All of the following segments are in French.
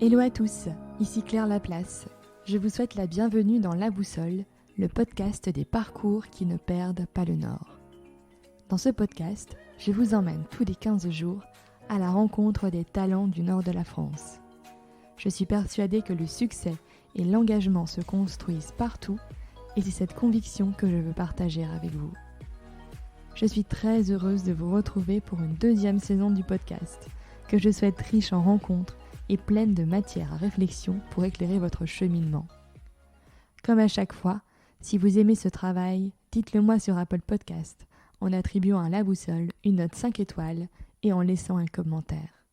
Hello à tous, ici Claire Laplace. Je vous souhaite la bienvenue dans La Boussole, le podcast des parcours qui ne perdent pas le nord. Dans ce podcast, je vous emmène tous les 15 jours à la rencontre des talents du nord de la France. Je suis persuadée que le succès et l'engagement se construisent partout et c'est cette conviction que je veux partager avec vous. Je suis très heureuse de vous retrouver pour une deuxième saison du podcast, que je souhaite riche en rencontres et pleine de matière à réflexion pour éclairer votre cheminement. Comme à chaque fois, si vous aimez ce travail, dites-le moi sur Apple Podcast en attribuant à La Boussole une note 5 étoiles et en laissant un commentaire.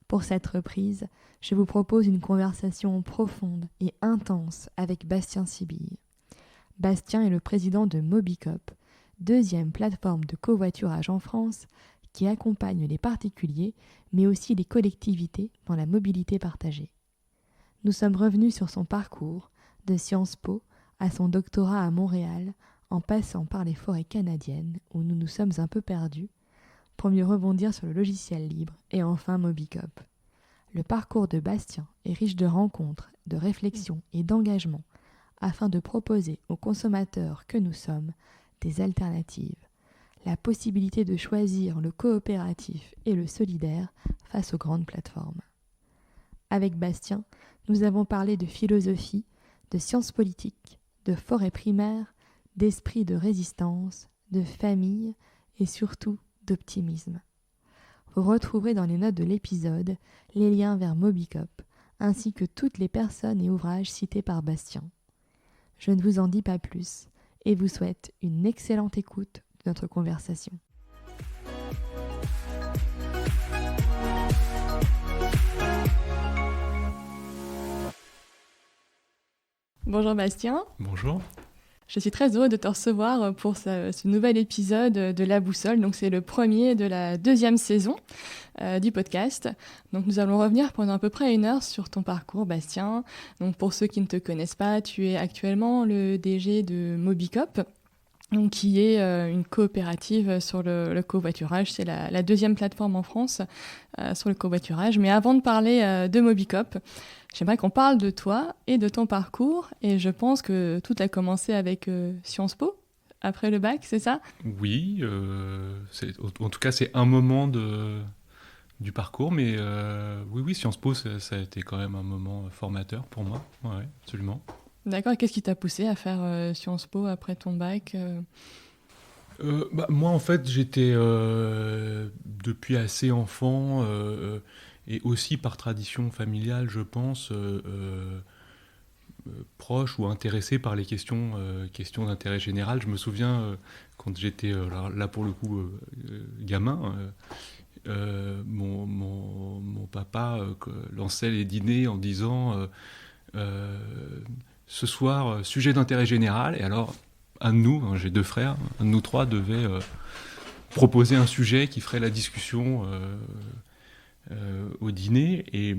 Pour cette reprise, je vous propose une conversation profonde et intense avec Bastien Sibille. Bastien est le président de Mobicop, deuxième plateforme de covoiturage en France qui accompagne les particuliers, mais aussi les collectivités dans la mobilité partagée. Nous sommes revenus sur son parcours, de Sciences Po à son doctorat à Montréal, en passant par les forêts canadiennes où nous nous sommes un peu perdus, pour mieux rebondir sur le logiciel libre et enfin Mobicop. Le parcours de Bastien est riche de rencontres, de réflexions et d'engagement, afin de proposer aux consommateurs que nous sommes des alternatives. La possibilité de choisir le coopératif et le solidaire face aux grandes plateformes. Avec Bastien, nous avons parlé de philosophie, de sciences politiques, de forêt primaire, d'esprit de résistance, de famille et surtout d'optimisme. Vous retrouverez dans les notes de l'épisode les liens vers Mobicop, ainsi que toutes les personnes et ouvrages cités par Bastien. Je ne vous en dis pas plus et vous souhaite une excellente écoute de notre conversation. Bonjour Bastien. Bonjour. Je suis très heureux de te recevoir pour ce nouvel épisode de La Boussole. Donc c'est le premier de la deuxième saison du podcast. Donc nous allons revenir pendant à peu près 1 heure sur ton parcours, Bastien. Donc pour ceux qui ne te connaissent pas, tu es actuellement le DG de Mobicop, donc qui est une coopérative sur le covoiturage. C'est la deuxième plateforme en France sur le covoiturage. Mais avant de parler de Mobicop, j'aimerais qu'on parle de toi et de ton parcours. Et je pense que tout a commencé avec Sciences Po, après le bac, c'est ça ? Oui, en tout cas c'est un moment du parcours, mais oui, Sciences Po, ça a été quand même un moment formateur pour moi, ouais, absolument. D'accord, et qu'est-ce qui t'a poussé à faire Sciences Po après ton bac Moi en fait j'étais depuis assez enfant et aussi par tradition familiale je pense proche ou intéressé par les questions d'intérêt général. Je me souviens quand j'étais là pour le coup gamin, mon papa lançait les dîners en disant ce soir sujet d'intérêt général, et alors un de nous, j'ai 2 frères, un de nous 3 devait proposer un sujet qui ferait la discussion au dîner. Et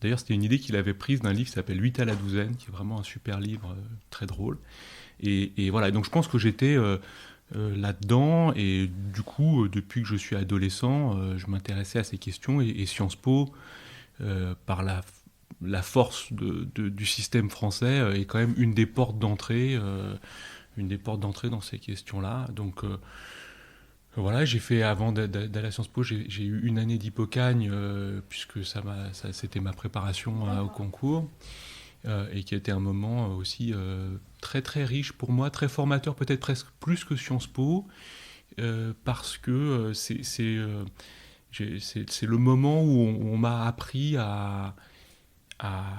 d'ailleurs, c'était une idée qu'il avait prise d'un livre qui s'appelle 8 à la douzaine, qui est vraiment un super livre, très drôle. Et voilà, donc je pense que j'étais là-dedans, et du coup, depuis que je suis adolescent, je m'intéressais à ces questions, et Sciences Po, par la force du système français, est quand même une des portes d'entrée dans ces questions-là. Donc voilà, j'ai fait, avant d'aller à Sciences Po, j'ai eu 1 année d'hypocagne, puisque c'était ma préparation au concours, et qui a été un moment aussi très très riche pour moi, très formateur, peut-être presque plus que Sciences Po, parce que c'est le moment où on m'a appris à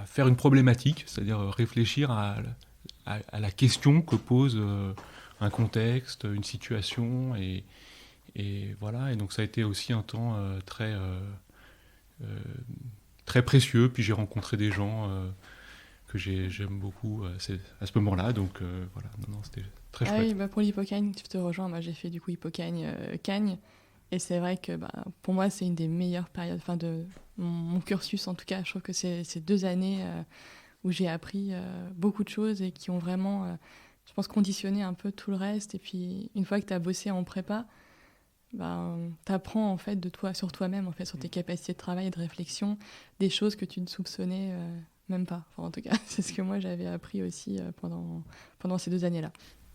faire une problématique, c'est-à-dire réfléchir à la question que pose un contexte, une situation, et voilà. Et donc ça a été aussi un temps très précieux. Puis j'ai rencontré des gens que j'aime beaucoup à ce moment-là. Donc voilà, non, c'était très chouette. Ah oui, pour l'hypocagne, tu te rejoins. Moi, j'ai fait du coup hypocagne, cagne. Et c'est vrai que pour moi, c'est une des meilleures périodes de mon cursus. En tout cas, je trouve que c'est ces 2 années où j'ai appris beaucoup de choses et qui ont vraiment, je pense, conditionné un peu tout le reste. Et puis, une fois que tu as bossé en prépa, t'apprends en fait de toi, sur toi-même, en fait, sur tes capacités de travail et de réflexion, des choses que tu ne soupçonnais même pas. Enfin, en tout cas, c'est ce que moi j'avais appris aussi pendant ces 2 années-là.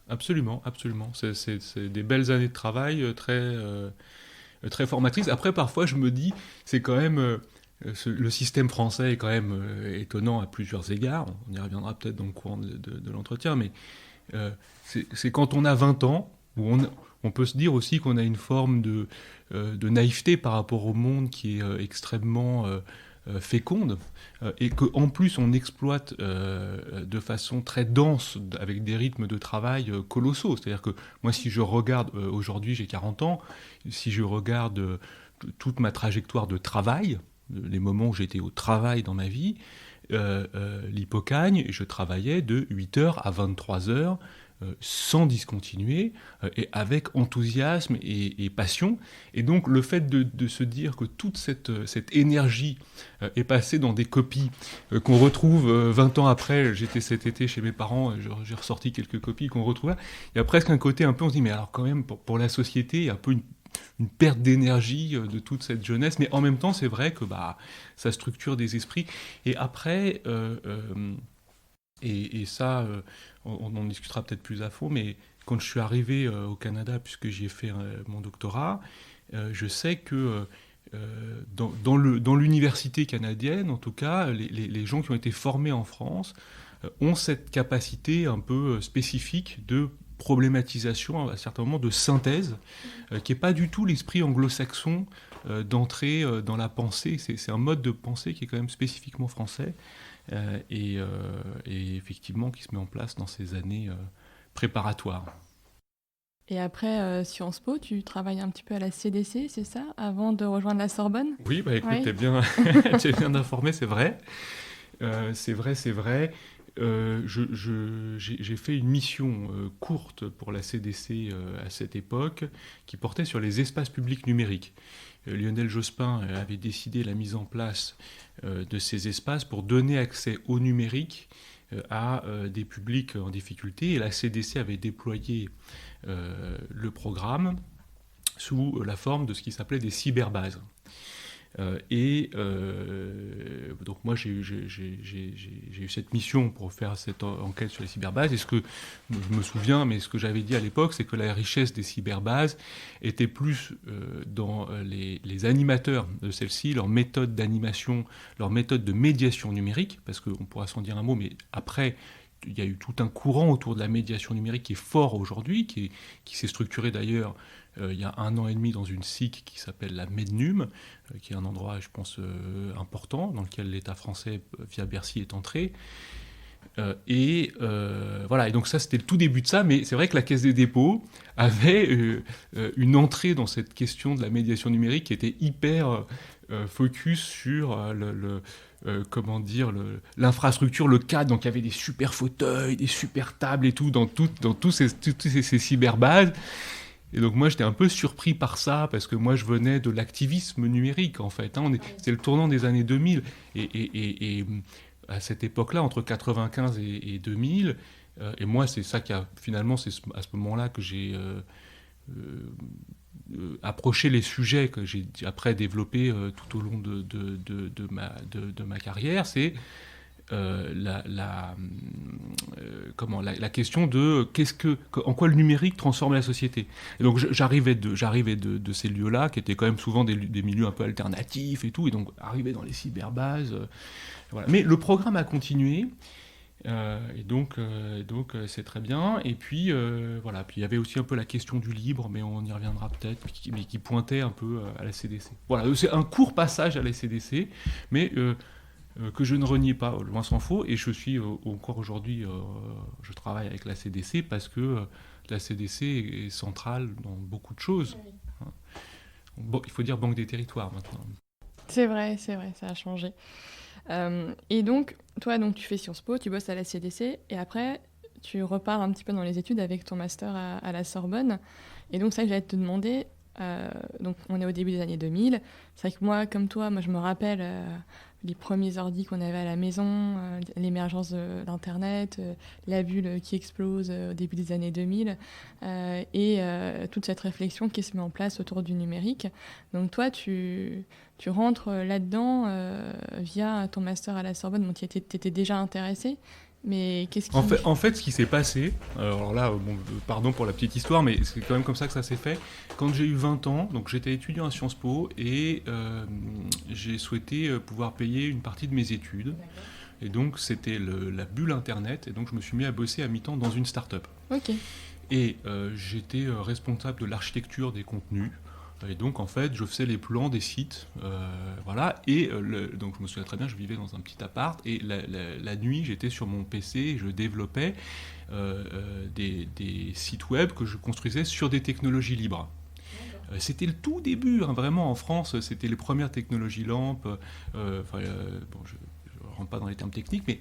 Absolument, absolument. C'est des belles années de travail très formatrices. Après, parfois, je me dis, c'est quand même... le système français est quand même étonnant à plusieurs égards. On y reviendra peut-être dans le courant de l'entretien, mais c'est quand on a 20 ans, où on peut se dire aussi qu'on a une forme de naïveté par rapport au monde qui est extrêmement féconde, et qu'en plus on exploite de façon très dense, avec des rythmes de travail colossaux. C'est-à-dire que moi, si je regarde, aujourd'hui j'ai 40 ans, si je regarde toute ma trajectoire de travail, les moments où j'étais au travail dans ma vie, l'Hippocagne, je travaillais de 8h à 23h, sans discontinuer, et avec enthousiasme et passion. Et donc le fait de se dire que toute cette énergie est passée dans des copies qu'on retrouve 20 ans après. J'étais cet été chez mes parents, j'ai ressorti quelques copies qu'on retrouve là. Il y a presque un côté un peu, on se dit, mais alors quand même, pour la société, il y a un peu une perte d'énergie de toute cette jeunesse, mais en même temps, c'est vrai que ça structure des esprits. Et après, et ça, on en discutera peut-être plus à fond, mais quand je suis arrivé au Canada, puisque j'y ai fait mon doctorat, je sais que dans l'université canadienne, en tout cas, les gens qui ont été formés en France ont cette capacité un peu spécifique de problématisation, à certains moments de synthèse, qui n'est pas du tout l'esprit anglo-saxon d'entrer dans la pensée. C'est un mode de pensée qui est quand même spécifiquement français, et effectivement qui se met en place dans ces années préparatoires. Et après Sciences Po, tu travailles un petit peu à la CDC, c'est ça, avant de rejoindre la Sorbonne? Oui, écoute, Oui. t'es bien informé, c'est vrai. C'est vrai. J'ai fait une mission courte pour la CDC à cette époque, qui portait sur les espaces publics numériques. Lionel Jospin avait décidé la mise en place de ces espaces pour donner accès au numérique à des publics en difficulté, et la CDC avait déployé le programme sous la forme de ce qui s'appelait des cyberbases. Donc moi j'ai eu cette mission pour faire cette enquête sur les cyberbases, et ce que je me souviens, mais ce que j'avais dit à l'époque, c'est que la richesse des cyberbases était plus dans les animateurs de celles-ci, leur méthode d'animation, leur méthode de médiation numérique, parce qu'on pourra s'en dire un mot, mais après il y a eu tout un courant autour de la médiation numérique qui est fort aujourd'hui, qui s'est structuré d'ailleurs il y a 1 an et demi dans une SIC qui s'appelle la Mednum, qui est un endroit, je pense, important, dans lequel l'État français, via Bercy, est entré. Voilà, et donc ça, c'était le tout début de ça, mais c'est vrai que la Caisse des dépôts avait une entrée dans cette question de la médiation numérique qui était hyper focus sur l'infrastructure, le cadre. Donc il y avait des super fauteuils, des super tables et tout, dans tous ces cyberbases. Et donc moi j'étais un peu surpris par ça, parce que moi je venais de l'activisme numérique en fait. C'était le tournant des années 2000. Et à cette époque-là, entre 95 et 2000, et moi c'est ça qui a finalement, c'est à ce moment-là que j'ai approché les sujets que j'ai après développés tout au long de ma carrière. C'est la question de en quoi le numérique transforme la société. Et donc j'arrivais de ces lieux-là, qui étaient quand même souvent des milieux un peu alternatifs et tout, et donc arrivé dans les cyberbases. Voilà. Mais le programme a continué, et donc c'est très bien. Et puis voilà, puis il y avait aussi un peu la question du libre, mais on y reviendra peut-être, mais qui pointait un peu à la CDC. Voilà, c'est un court passage à la CDC, mais que je ne renie pas, loin s'en faut, et je suis encore aujourd'hui, je travaille avec la CDC parce que la CDC est centrale dans beaucoup de choses. Oui. Bon, il faut dire Banque des territoires maintenant. C'est vrai, ça a changé. Et donc, toi, tu fais Sciences Po, tu bosses à la CDC, et après, tu repars un petit peu dans les études avec ton master à la Sorbonne. Et donc, ça, j'allais te demander, donc on est au début des années 2000. C'est vrai que moi, comme toi, je me rappelle les premiers ordi qu'on avait à la maison, l'émergence d'Internet, la bulle qui explose au début des années 2000, et toute cette réflexion qui se met en place autour du numérique. Donc toi, tu rentres là-dedans via ton master à la Sorbonne. Bon, tu étais déjà intéressé, mais qu'est-ce qui... En fait, ce qui s'est passé, alors là, pardon pour la petite histoire, mais c'est quand même comme ça que ça s'est fait. Quand j'ai eu 20 ans, donc j'étais étudiant à Sciences Po et j'ai souhaité pouvoir payer une partie de mes études. D'accord. Et donc, c'était la bulle Internet. Et donc, je me suis mis à bosser à mi-temps dans une start-up. Ok. Et j'étais responsable de l'architecture des contenus. Et donc, en fait, je faisais les plans des sites, voilà. Et donc, je me souviens très bien, je vivais dans un petit appart. Et la nuit, j'étais sur mon PC et je développais des sites web que je construisais sur des technologies libres. C'était le tout début, hein, vraiment, en France. C'était les premières technologies lampes. Bon, je ne rentre pas dans les termes techniques, mais...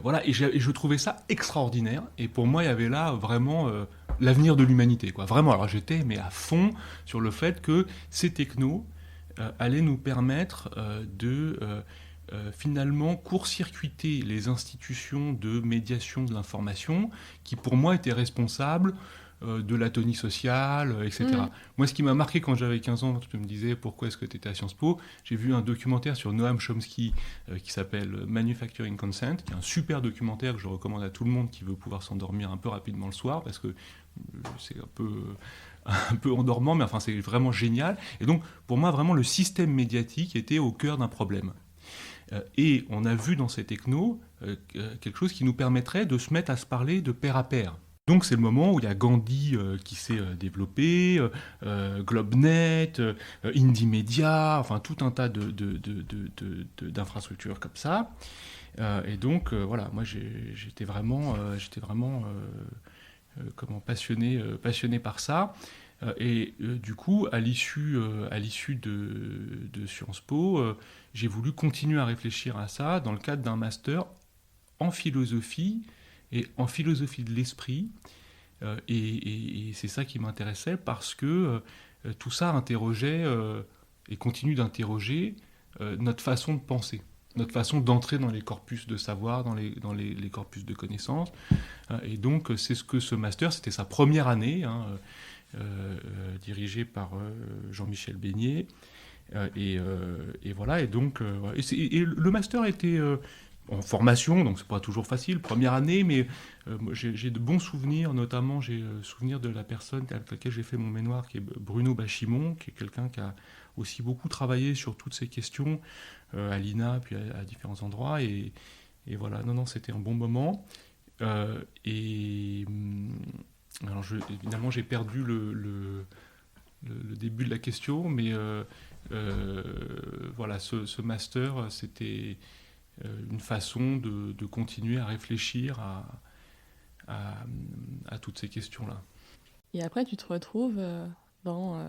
voilà, et je trouvais ça extraordinaire. Et pour moi, il y avait là vraiment l'avenir de l'humanité, quoi. Vraiment, alors j'étais mais à fond sur le fait que ces technos allaient nous permettre de finalement court-circuiter les institutions de médiation de l'information qui, pour moi, étaient responsables de l'atonie sociale, etc. Moi, ce qui m'a marqué quand j'avais 15 ans, tu me disais pourquoi est-ce que tu étais à Sciences Po, j'ai vu un documentaire sur Noam Chomsky qui s'appelle Manufacturing Consent, qui est un super documentaire que je recommande à tout le monde qui veut pouvoir s'endormir un peu rapidement le soir, parce que c'est un peu endormant, mais enfin c'est vraiment génial. Et donc, pour moi, vraiment, le système médiatique était au cœur d'un problème. Et on a vu dans ces technos quelque chose qui nous permettrait de se mettre à se parler de pair à pair. Donc c'est le moment où il y a Gandhi qui s'est développé, GlobeNet, Indymedia, enfin tout un tas d'infrastructures comme ça. Et donc voilà, moi j'étais vraiment passionné par ça. Et du coup, à l'issue de Sciences Po, j'ai voulu continuer à réfléchir à ça dans le cadre d'un master en philosophie et en philosophie de l'esprit. Et c'est ça qui m'intéressait parce que tout ça interrogeait et continue d'interroger notre façon de penser, notre façon d'entrer dans les corpus de savoir, dans les corpus de connaissances. Et donc, c'est ce que ce master, c'était sa première année, hein, dirigé par Jean-Michel Beignet. Et voilà, et donc, et le master était en formation, donc c'est pas toujours facile, première année, mais j'ai de bons souvenirs, notamment j'ai souvenir de la personne avec laquelle j'ai fait mon mémoire, qui est Bruno Bachimon, qui est quelqu'un qui a aussi beaucoup travaillé sur toutes ces questions à l'INA, puis à différents endroits, et voilà, non, c'était un bon moment. Et alors évidemment j'ai perdu le début de la question, mais voilà, ce master, c'était une façon de continuer à réfléchir à toutes ces questions-là. Et après, tu te retrouves dans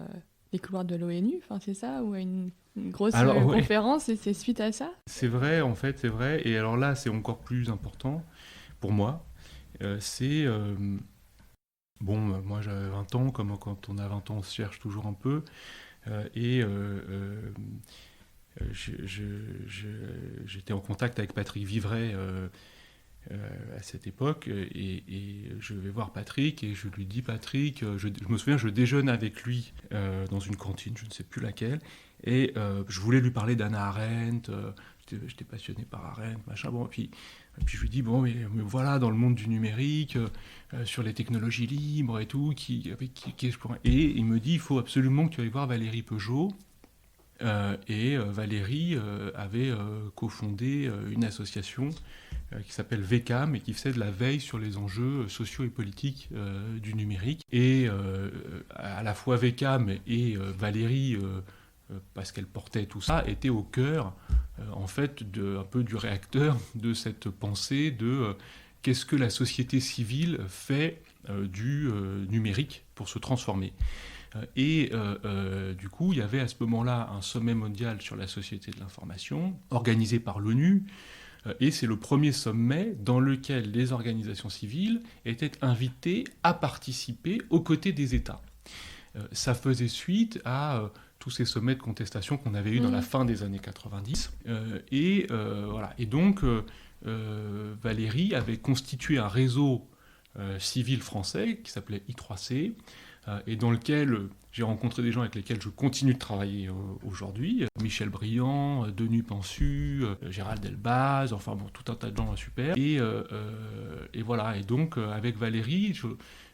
les couloirs de l'ONU, enfin, c'est ça, ou à une grosse conférence, et c'est suite à ça ? C'est vrai, en fait, c'est vrai. Et alors là, c'est encore plus important pour moi. Bon, moi j'avais 20 ans, comme quand on a 20 ans, on se cherche toujours un peu. J'étais en contact avec Patrick Vivray à cette époque, et je vais voir Patrick et je lui dis, Patrick, je me souviens, je déjeune avec lui dans une cantine, je ne sais plus laquelle, et je voulais lui parler d'Hannah Arendt, j'étais passionné par Arendt, machin, bon, et puis je lui dis, bon, mais voilà, dans le monde du numérique, sur les technologies libres et tout, et il me dit, il faut absolument que tu ailles voir Valérie Peugeot. Et Valérie avait cofondé une association qui s'appelle VECAM et qui faisait de la veille sur les enjeux sociaux et politiques du numérique. Et à la fois VECAM et Valérie, parce qu'elle portait tout ça, étaient au cœur en fait un peu du réacteur de cette pensée de qu'est-ce que la société civile fait du numérique pour se transformer. Et du coup, il y avait à ce moment-là un sommet mondial sur la société de l'information, organisé par l'ONU, et c'est le premier sommet dans lequel les organisations civiles étaient invitées à participer aux côtés des États. Ça faisait suite à tous ces sommets de contestation qu'on avait eus dans la fin des années 90. Voilà. Et donc, Valérie avait constitué un réseau civil français qui s'appelait I3C, et dans lequel j'ai rencontré des gens avec lesquels je continue de travailler aujourd'hui. Michel Briand, Denis Pensu, Gérald Elbaz, enfin bon, tout un tas de gens super. Et voilà, et donc avec Valérie,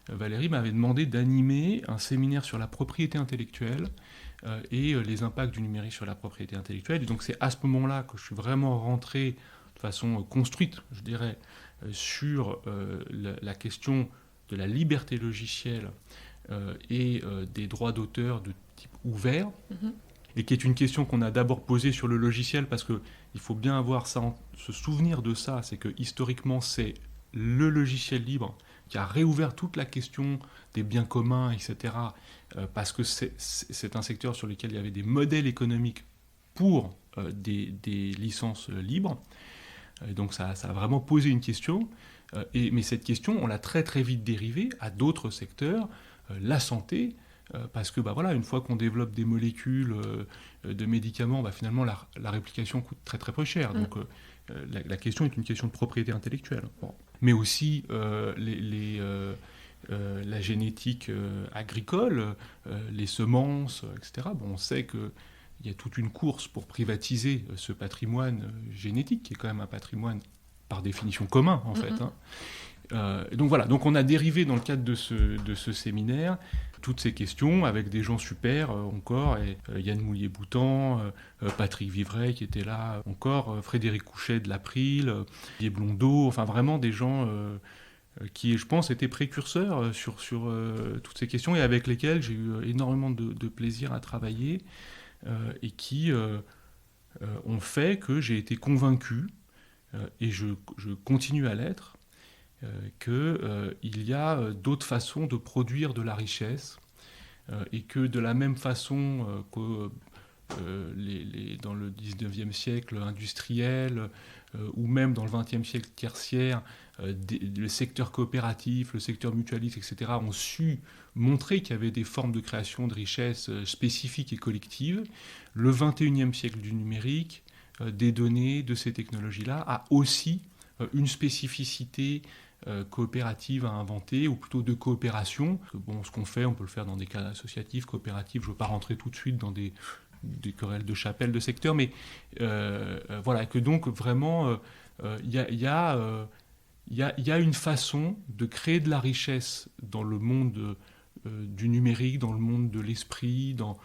Valérie m'avait demandé d'animer un séminaire sur la propriété intellectuelle et les impacts du numérique sur la propriété intellectuelle. Et donc c'est à ce moment-là que je suis vraiment rentré de façon construite, je dirais, sur la question de la liberté logicielle et des droits d'auteur de type ouvert, et qui est une question qu'on a d'abord posée sur le logiciel, parce qu'il faut bien avoir ça, se souvenir de ça, c'est que historiquement c'est le logiciel libre qui a réouvert toute la question des biens communs, etc., parce que c'est un secteur sur lequel il y avait des modèles économiques pour des licences libres. Et donc ça a vraiment posé une question, mais cette question, on l'a très très vite dérivée à d'autres secteurs, la santé, parce que voilà, une fois qu'on développe des molécules de médicaments, finalement la réplication coûte très très peu cher. Donc la question est une question de propriété intellectuelle. Bon. Mais aussi la génétique agricole, les semences, etc. Bon, on sait qu'il y a toute une course pour privatiser ce patrimoine génétique, qui est quand même un patrimoine par définition commun, en fait. Donc voilà, donc on a dérivé dans le cadre de ce séminaire toutes ces questions avec des gens super encore, et Yann Moulier-Boutan, Patrick Vivray qui était là encore, Frédéric Couchet de l'April, Didier Blondeau, enfin vraiment des gens qui, je pense, étaient précurseurs sur toutes ces questions et avec lesquels j'ai eu énormément de plaisir à travailler et qui ont fait que j'ai été convaincu, et je continue à l'être, qu'il y a d'autres façons de produire de la richesse et que de la même façon que dans le 19e siècle industriel ou même dans le 20e siècle tertiaire, le secteur coopératif, le secteur mutualiste, etc. ont su montrer qu'il y avait des formes de création de richesse spécifiques et collectives. Le 21e siècle du numérique, des données, de ces technologies-là, a aussi une spécificité coopérative à inventer, ou plutôt de coopération. Bon, ce qu'on fait, on peut le faire dans des cas associatifs, coopératifs. Je ne veux pas rentrer tout de suite dans des querelles de chapelle de secteur, mais voilà, que donc vraiment, il y a une façon de créer de la richesse dans le monde du numérique, dans le monde de l'esprit, dans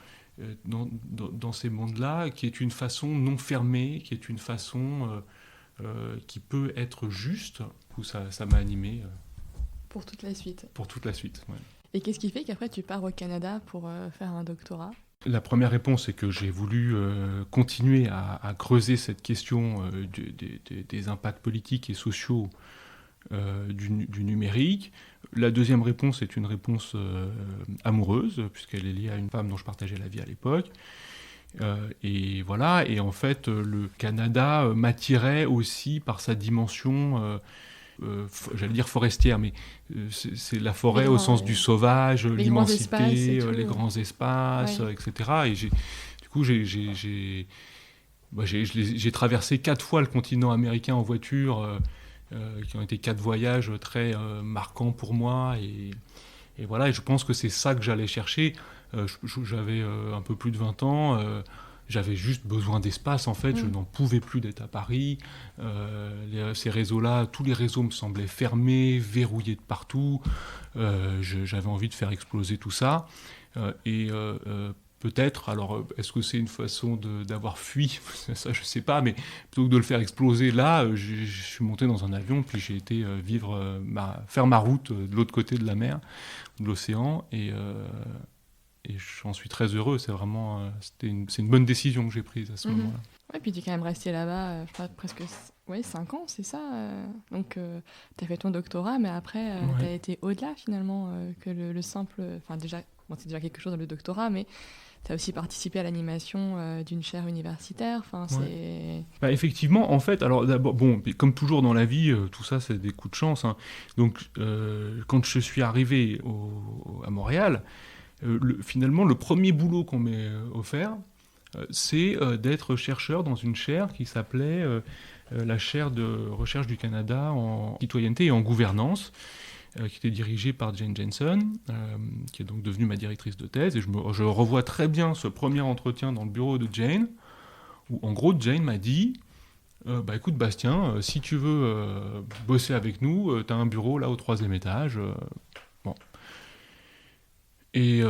ces mondes-là, qui est une façon non fermée, qui est une façon qui peut être juste. Ça m'a animé. Pour toute la suite. Pour toute la suite, ouais. Et qu'est-ce qui fait qu'après tu pars au Canada pour faire un doctorat ? La première réponse, c'est que j'ai voulu continuer à creuser cette question des impacts politiques et sociaux du numérique. La deuxième réponse est une réponse amoureuse, puisqu'elle est liée à une femme dont je partageais la vie à l'époque. Et voilà, et en fait, le Canada m'attirait aussi par sa dimension, j'allais dire forestière, mais c'est la forêt au sens du sauvage, l'immensité, les grands espaces, ouais. Etc. Et j'ai traversé 4 fois le continent américain en voiture, qui ont été 4 voyages très marquants pour moi. Et voilà, et je pense que c'est ça que j'allais chercher. J'avais un peu plus de 20 ans, j'avais juste besoin d'espace en fait, je n'en pouvais plus d'être à Paris. Ces réseaux-là, tous les réseaux me semblaient fermés, verrouillés de partout. J'avais envie de faire exploser tout ça. Peut-être, alors est-ce que c'est une façon d'avoir fui ? Ça je sais pas, mais plutôt que de le faire exploser là, je suis monté dans un avion, puis j'ai été faire ma route de l'autre côté de la mer, de l'océan, et j'en suis très heureux. C'est vraiment, c'est une bonne décision que j'ai prise à ce moment-là. Ouais, puis tu es quand même resté là-bas, je crois, presque 5 ans, c'est ça. Donc tu as fait ton doctorat, mais après tu as été au-delà finalement que le simple... Enfin déjà, c'est déjà quelque chose dans le doctorat, mais tu as aussi participé à l'animation d'une chaire universitaire. C'est... effectivement, en fait, alors d'abord, comme toujours dans la vie, tout ça, c'est des coups de chance. Hein. Donc, quand je suis arrivé à Montréal, finalement, le premier boulot qu'on m'ait offert, c'est d'être chercheur dans une chaire qui s'appelait la chaire de recherche du Canada en citoyenneté et en gouvernance, qui était dirigée par Jane Jensen, qui est donc devenue ma directrice de thèse. Et je revois très bien ce premier entretien dans le bureau de Jane, où en gros Jane m'a dit écoute Bastien, si tu veux bosser avec nous, t'as un bureau là au 3e étage. Bon. Et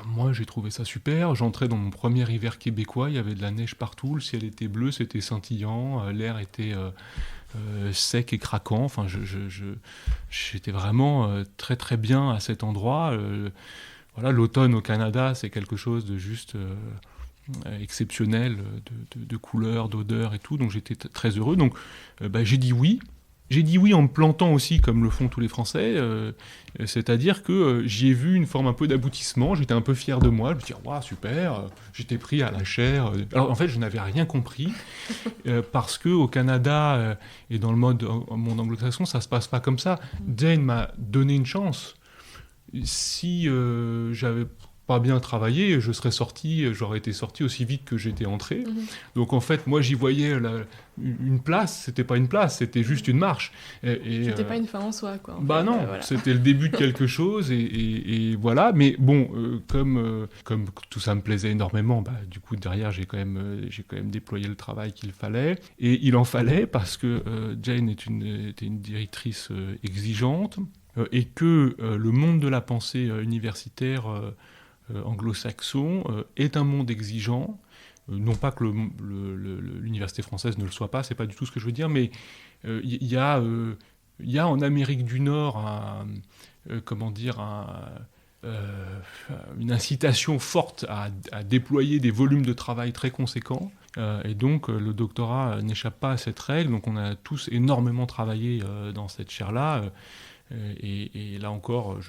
moi j'ai trouvé ça super. J'entrais dans mon premier hiver québécois, il y avait de la neige partout, le ciel était bleu, c'était scintillant, l'air était sec et craquant. Enfin, j'étais vraiment très très bien à cet endroit. Voilà, l'automne au Canada, c'est quelque chose de juste exceptionnel, de couleurs, d'odeurs et tout. Donc j'étais très heureux. Donc j'ai dit oui. J'ai dit oui en me plantant aussi, comme le font tous les Français, c'est-à-dire que j'y ai vu une forme un peu d'aboutissement, j'étais un peu fier de moi, je me suis dit, waouh, super, j'étais pris à la chaire. Alors en fait, je n'avais rien compris, parce qu'au Canada et dans le monde anglo-saxon, ça ne se passe pas comme ça. Jane m'a donné une chance. Si j'avais pas bien travaillé, j'aurais été sorti aussi vite que j'étais entré. Donc en fait, moi j'y voyais une place, c'était pas une place, c'était juste une marche. C'était pas une fin en soi, quoi. Non, voilà. C'était le début de quelque chose, et voilà. Mais bon, comme tout ça me plaisait énormément, du coup derrière j'ai quand même déployé le travail qu'il fallait, et il en fallait parce que Jane était une directrice exigeante, et que le monde de la pensée universitaire anglo-saxon est un monde exigeant. Non pas que l'université française ne le soit pas, c'est pas du tout ce que je veux dire, mais il y a en Amérique du Nord une incitation forte à déployer des volumes de travail très conséquents. Et donc le doctorat n'échappe pas à cette règle. Donc on a tous énormément travaillé dans cette chaire-là. Et là encore,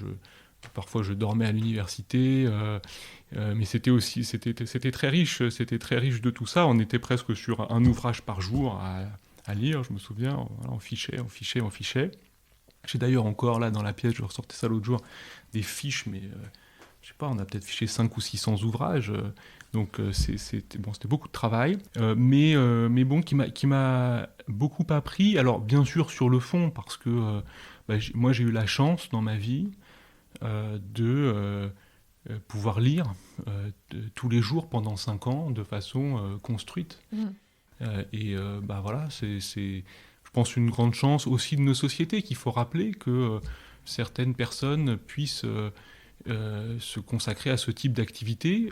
parfois je dormais à l'université, mais c'était très riche de tout ça. On était presque sur un ouvrage par jour à lire, je me souviens. Voilà, on fichait. J'ai d'ailleurs encore là dans la pièce, je ressortais ça l'autre jour, des fiches, mais je sais pas, on a peut-être fiché 500 ou 600 ouvrages. Donc c'était beaucoup de travail, mais bon, qui m'a beaucoup appris. Alors bien sûr sur le fond, parce que moi j'ai eu la chance dans ma vie de pouvoir lire tous les jours pendant 5 ans de façon construite. Voilà, c'est je pense une grande chance aussi de nos sociétés, qu'il faut rappeler que certaines personnes puissent se consacrer à ce type d'activité,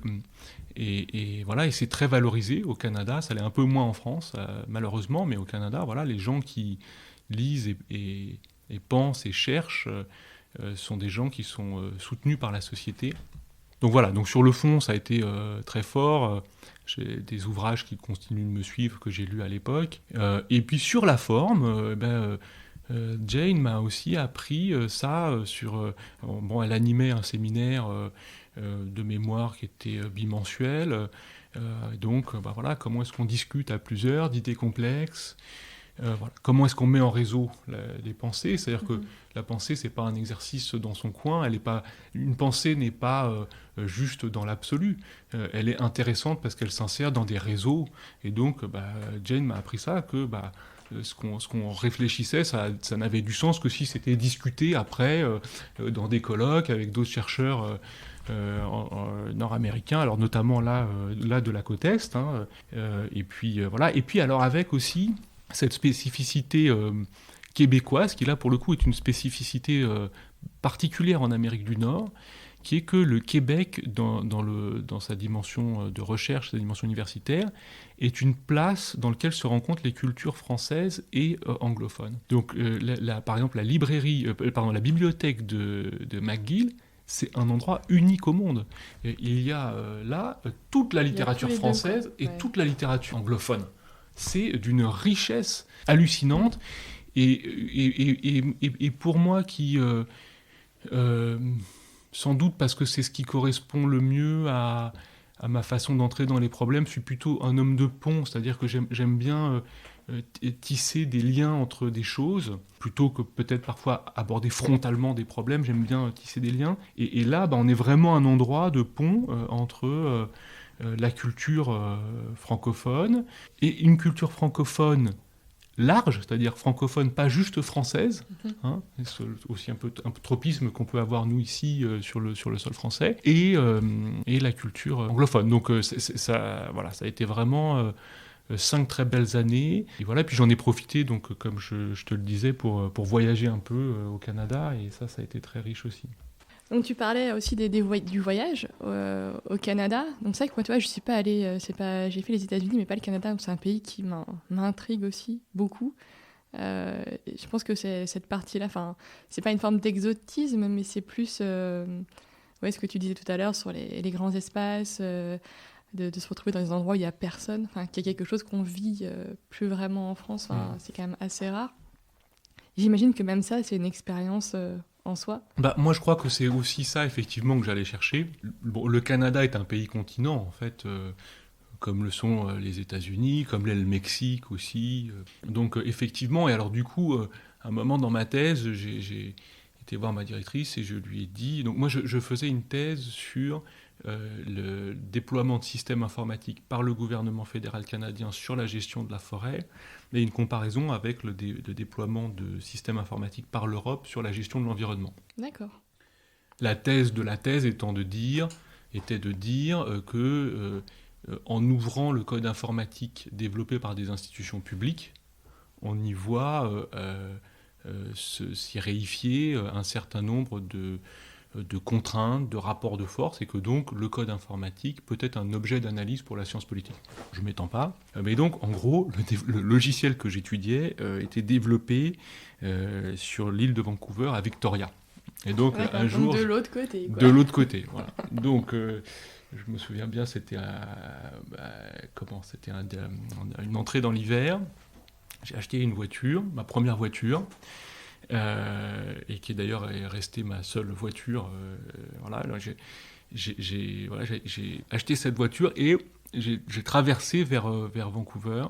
et voilà, et c'est très valorisé au Canada. Ça l'est un peu moins en France malheureusement, mais au Canada, voilà, les gens qui lisent et pensent et cherchent sont des gens qui sont soutenus par la société. Donc voilà, donc sur le fond, ça a été très fort. J'ai des ouvrages qui continuent de me suivre, que j'ai lus à l'époque. Et puis sur la forme, Jane m'a aussi appris ça sur... elle animait un séminaire de mémoire qui était bimensuel. Donc voilà, comment est-ce qu'on discute à plusieurs d'idées complexes. Voilà. Comment est-ce qu'on met en réseau les pensées ? C'est-à-dire que la pensée, c'est pas un exercice dans son coin. Une pensée n'est pas juste dans l'absolu. Elle est intéressante parce qu'elle s'insère dans des réseaux. Et donc, Jane m'a appris ça, que ce qu'on réfléchissait, ça n'avait du sens que si c'était discuté après dans des colloques avec d'autres chercheurs nord-américains, alors notamment là de la côte Est. Et puis voilà. Et puis alors avec aussi cette spécificité québécoise, qui là pour le coup est une spécificité particulière en Amérique du Nord, qui est que le Québec, dans sa dimension de recherche, sa dimension universitaire, est une place dans laquelle se rencontrent les cultures françaises et anglophones. Donc par exemple la bibliothèque de McGill, c'est un endroit unique au monde. Et il y a là toute la littérature française et toute la littérature anglophone. C'est d'une richesse hallucinante. Et pour moi qui, sans doute parce que c'est ce qui correspond le mieux à ma façon d'entrer dans les problèmes, je suis plutôt un homme de pont, c'est-à-dire que j'aime bien tisser des liens entre des choses, plutôt que peut-être parfois aborder frontalement des problèmes. J'aime bien tisser des liens. Et là, on est vraiment un endroit de pont entre la culture francophone et une culture francophone large, c'est-à-dire francophone, pas juste française, hein, c'est aussi un peu tropisme qu'on peut avoir nous ici sur le sol français, et la culture anglophone. Donc ça a été vraiment 5 très belles années. Et voilà, puis j'en ai profité, donc comme je te le disais, pour voyager un peu au Canada, et ça a été très riche aussi. Donc tu parlais aussi du voyage au Canada. Donc c'est vrai que moi, tu vois, je suis pas allée, j'ai fait les États-Unis, mais pas le Canada. Donc c'est un pays qui m'intrigue aussi beaucoup. Je pense que c'est cette partie-là, enfin, c'est pas une forme d'exotisme, mais c'est plus, ce que tu disais tout à l'heure sur les grands espaces, de se retrouver dans des endroits où il y a personne, enfin, qu'il y a quelque chose qu'on vit plus vraiment en France. Enfin, c'est quand même assez rare. J'imagine que même ça, c'est une expérience en soi. Moi, je crois que c'est aussi ça, effectivement, que j'allais chercher. Bon, le Canada est un pays-continent, en fait, comme le sont les États-Unis, comme l'est le Mexique aussi. Donc, effectivement, et alors du coup, à un moment dans ma thèse, j'ai été voir ma directrice et je lui ai dit... Donc moi, je faisais une thèse sur le déploiement de systèmes informatiques par le gouvernement fédéral canadien sur la gestion de la forêt, et une comparaison avec le déploiement de systèmes informatiques par l'Europe sur la gestion de l'environnement. D'accord. La thèse de la thèse était de dire que en ouvrant le code informatique développé par des institutions publiques, on y voit s'y réifier un certain nombre de contraintes, de rapports de force, et que donc le code informatique peut être un objet d'analyse pour la science politique. Je ne m'étends pas. Mais donc, en gros, le logiciel que j'étudiais était développé sur l'île de Vancouver à Victoria. Et donc, un jour... De l'autre côté, quoi. De l'autre côté, voilà. Donc, je me souviens bien, c'était une entrée dans l'hiver. J'ai acheté une voiture, ma première voiture, et qui d'ailleurs est restée ma seule voiture. Voilà, j'ai acheté cette voiture et j'ai traversé vers Vancouver.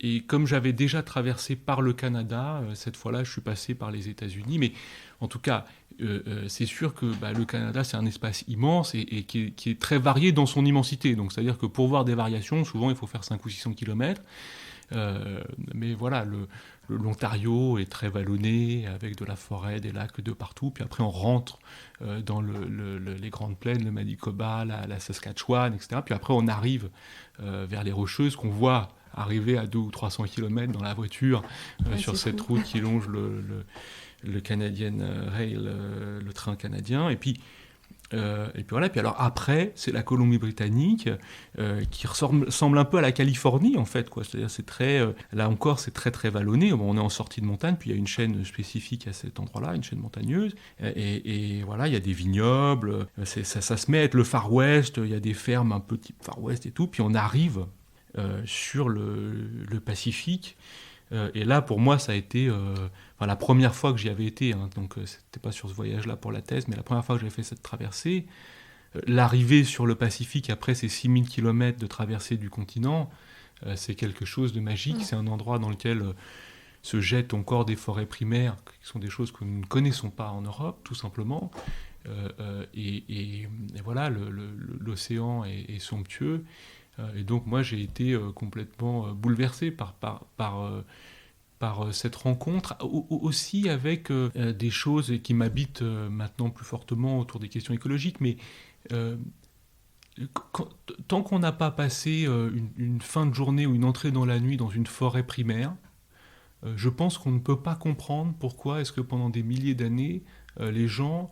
Et comme j'avais déjà traversé par le Canada, cette fois-là, je suis passé par les États-Unis. Mais en tout cas, c'est sûr que le Canada, c'est un espace immense et qui est très varié dans son immensité. Donc, c'est-à-dire que pour voir des variations, souvent, il faut faire 500 ou 600 km. Mais voilà, l'Ontario est très vallonné, avec de la forêt, des lacs de partout. Puis après, on rentre dans les grandes plaines, le Manitoba, la Saskatchewan, etc. Puis après, on arrive vers les Rocheuses, qu'on voit arriver à 200 ou 300 km dans la voiture sur cette route qui longe le Canadian Rail, le train canadien. Et puis voilà. Puis alors après, c'est la Colombie-Britannique qui ressemble un peu à la Californie en fait, quoi. C'est-à-dire c'est très, là encore, c'est très très vallonné. Bon, on est en sortie de montagne, puis il y a une chaîne spécifique à cet endroit-là, une chaîne montagneuse. Et voilà, il y a des vignobles. Ça se met à être le Far West. Il y a des fermes un peu type Far West et tout. Puis on arrive sur le Pacifique. Et là, pour moi, ça a été la première fois que j'y avais été. Hein, donc, c'était pas sur ce voyage-là pour la thèse, mais la première fois que j'avais fait cette traversée. L'arrivée sur le Pacifique, après ces 6000 km de traversée du continent, c'est quelque chose de magique. C'est un endroit dans lequel se jettent encore des forêts primaires, qui sont des choses que nous ne connaissons pas en Europe, tout simplement. Et voilà, l'océan est somptueux. Et donc moi j'ai été complètement bouleversé par cette rencontre, aussi avec des choses qui m'habitent maintenant plus fortement autour des questions écologiques, mais tant qu'on n'a pas passé une fin de journée ou une entrée dans la nuit dans une forêt primaire, je pense qu'on ne peut pas comprendre pourquoi est-ce que pendant des milliers d'années, les gens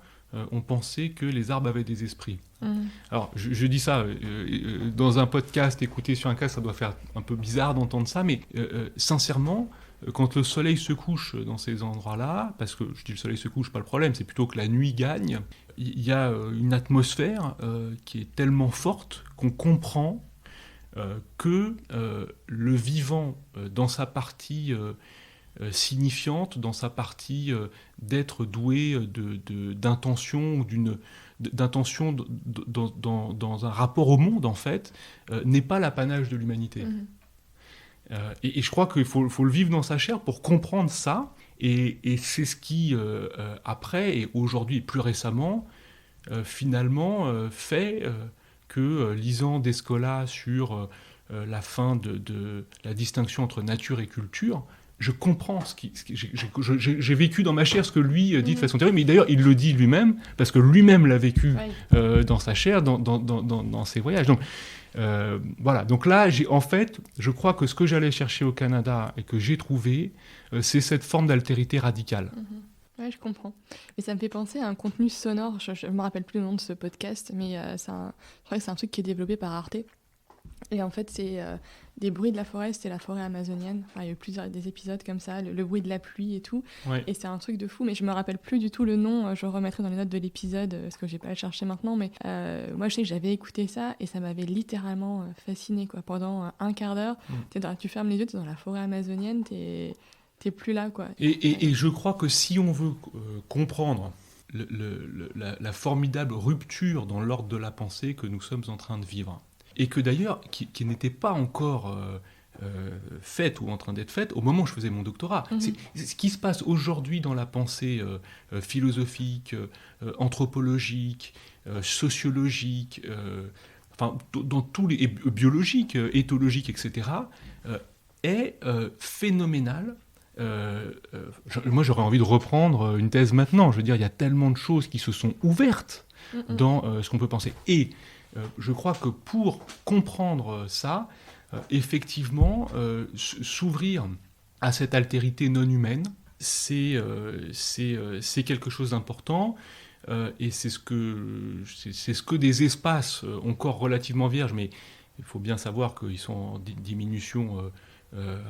ont pensé que les arbres avaient des esprits. Alors, je dis ça, dans un podcast, écouté sur un casque, ça doit faire un peu bizarre d'entendre ça, mais sincèrement, quand le soleil se couche dans ces endroits-là, parce que je dis le soleil se couche, pas le problème, c'est plutôt que la nuit gagne, il y a une atmosphère qui est tellement forte qu'on comprend que le vivant, dans sa partie signifiante, dans sa partie d'être doué d'intention ou d'intention dans un rapport au monde, en fait, n'est pas l'apanage de l'humanité. Et je crois qu'il faut le vivre dans sa chair pour comprendre ça. Et c'est ce qui, après, et aujourd'hui et plus récemment, finalement, fait que, lisant Descola sur la fin de la distinction entre nature et culture, je comprends j'ai vécu dans ma chair ce que lui dit de façon terrible, mais d'ailleurs il le dit lui-même, parce que lui-même l'a vécu dans sa chair, dans ses voyages. Donc, voilà, donc là, en fait, je crois que ce que j'allais chercher au Canada et que j'ai trouvé, c'est cette forme d'altérité radicale. Ouais, je comprends. Mais ça me fait penser à un contenu sonore, je me rappelle plus le nom de ce podcast, mais je crois que c'est un truc qui est développé par Arte. Et en fait, c'est des bruits de la forêt, c'était la forêt amazonienne. Enfin, il y a eu plusieurs des épisodes comme ça, le bruit de la pluie et tout. Ouais. Et c'est un truc de fou, mais je me rappelle plus du tout le nom. Je le remettrai dans les notes de l'épisode, parce que j'ai pas à le chercher maintenant. Mais moi, je sais que j'avais écouté ça et ça m'avait littéralement fasciné, quoi. Pendant un quart d'heure, tu fermes les yeux, t'es dans la forêt amazonienne, t'es plus là, quoi. Et je crois que si on veut comprendre la formidable rupture dans l'ordre de la pensée que nous sommes en train de vivre, et que d'ailleurs, qui n'était pas encore faite ou en train d'être faite au moment où je faisais mon doctorat. C'est ce qui se passe aujourd'hui dans la pensée philosophique, anthropologique, sociologique, enfin, dans tous les biologiques, éthologiques, etc., est phénoménal. Moi, j'aurais envie de reprendre une thèse maintenant. Je veux dire, il y a tellement de choses qui se sont ouvertes dans ce qu'on peut penser. Et je crois que pour comprendre ça, effectivement, s'ouvrir à cette altérité non humaine, c'est quelque chose d'important. Et c'est ce que des espaces encore relativement vierges, mais il faut bien savoir qu'ils sont en diminution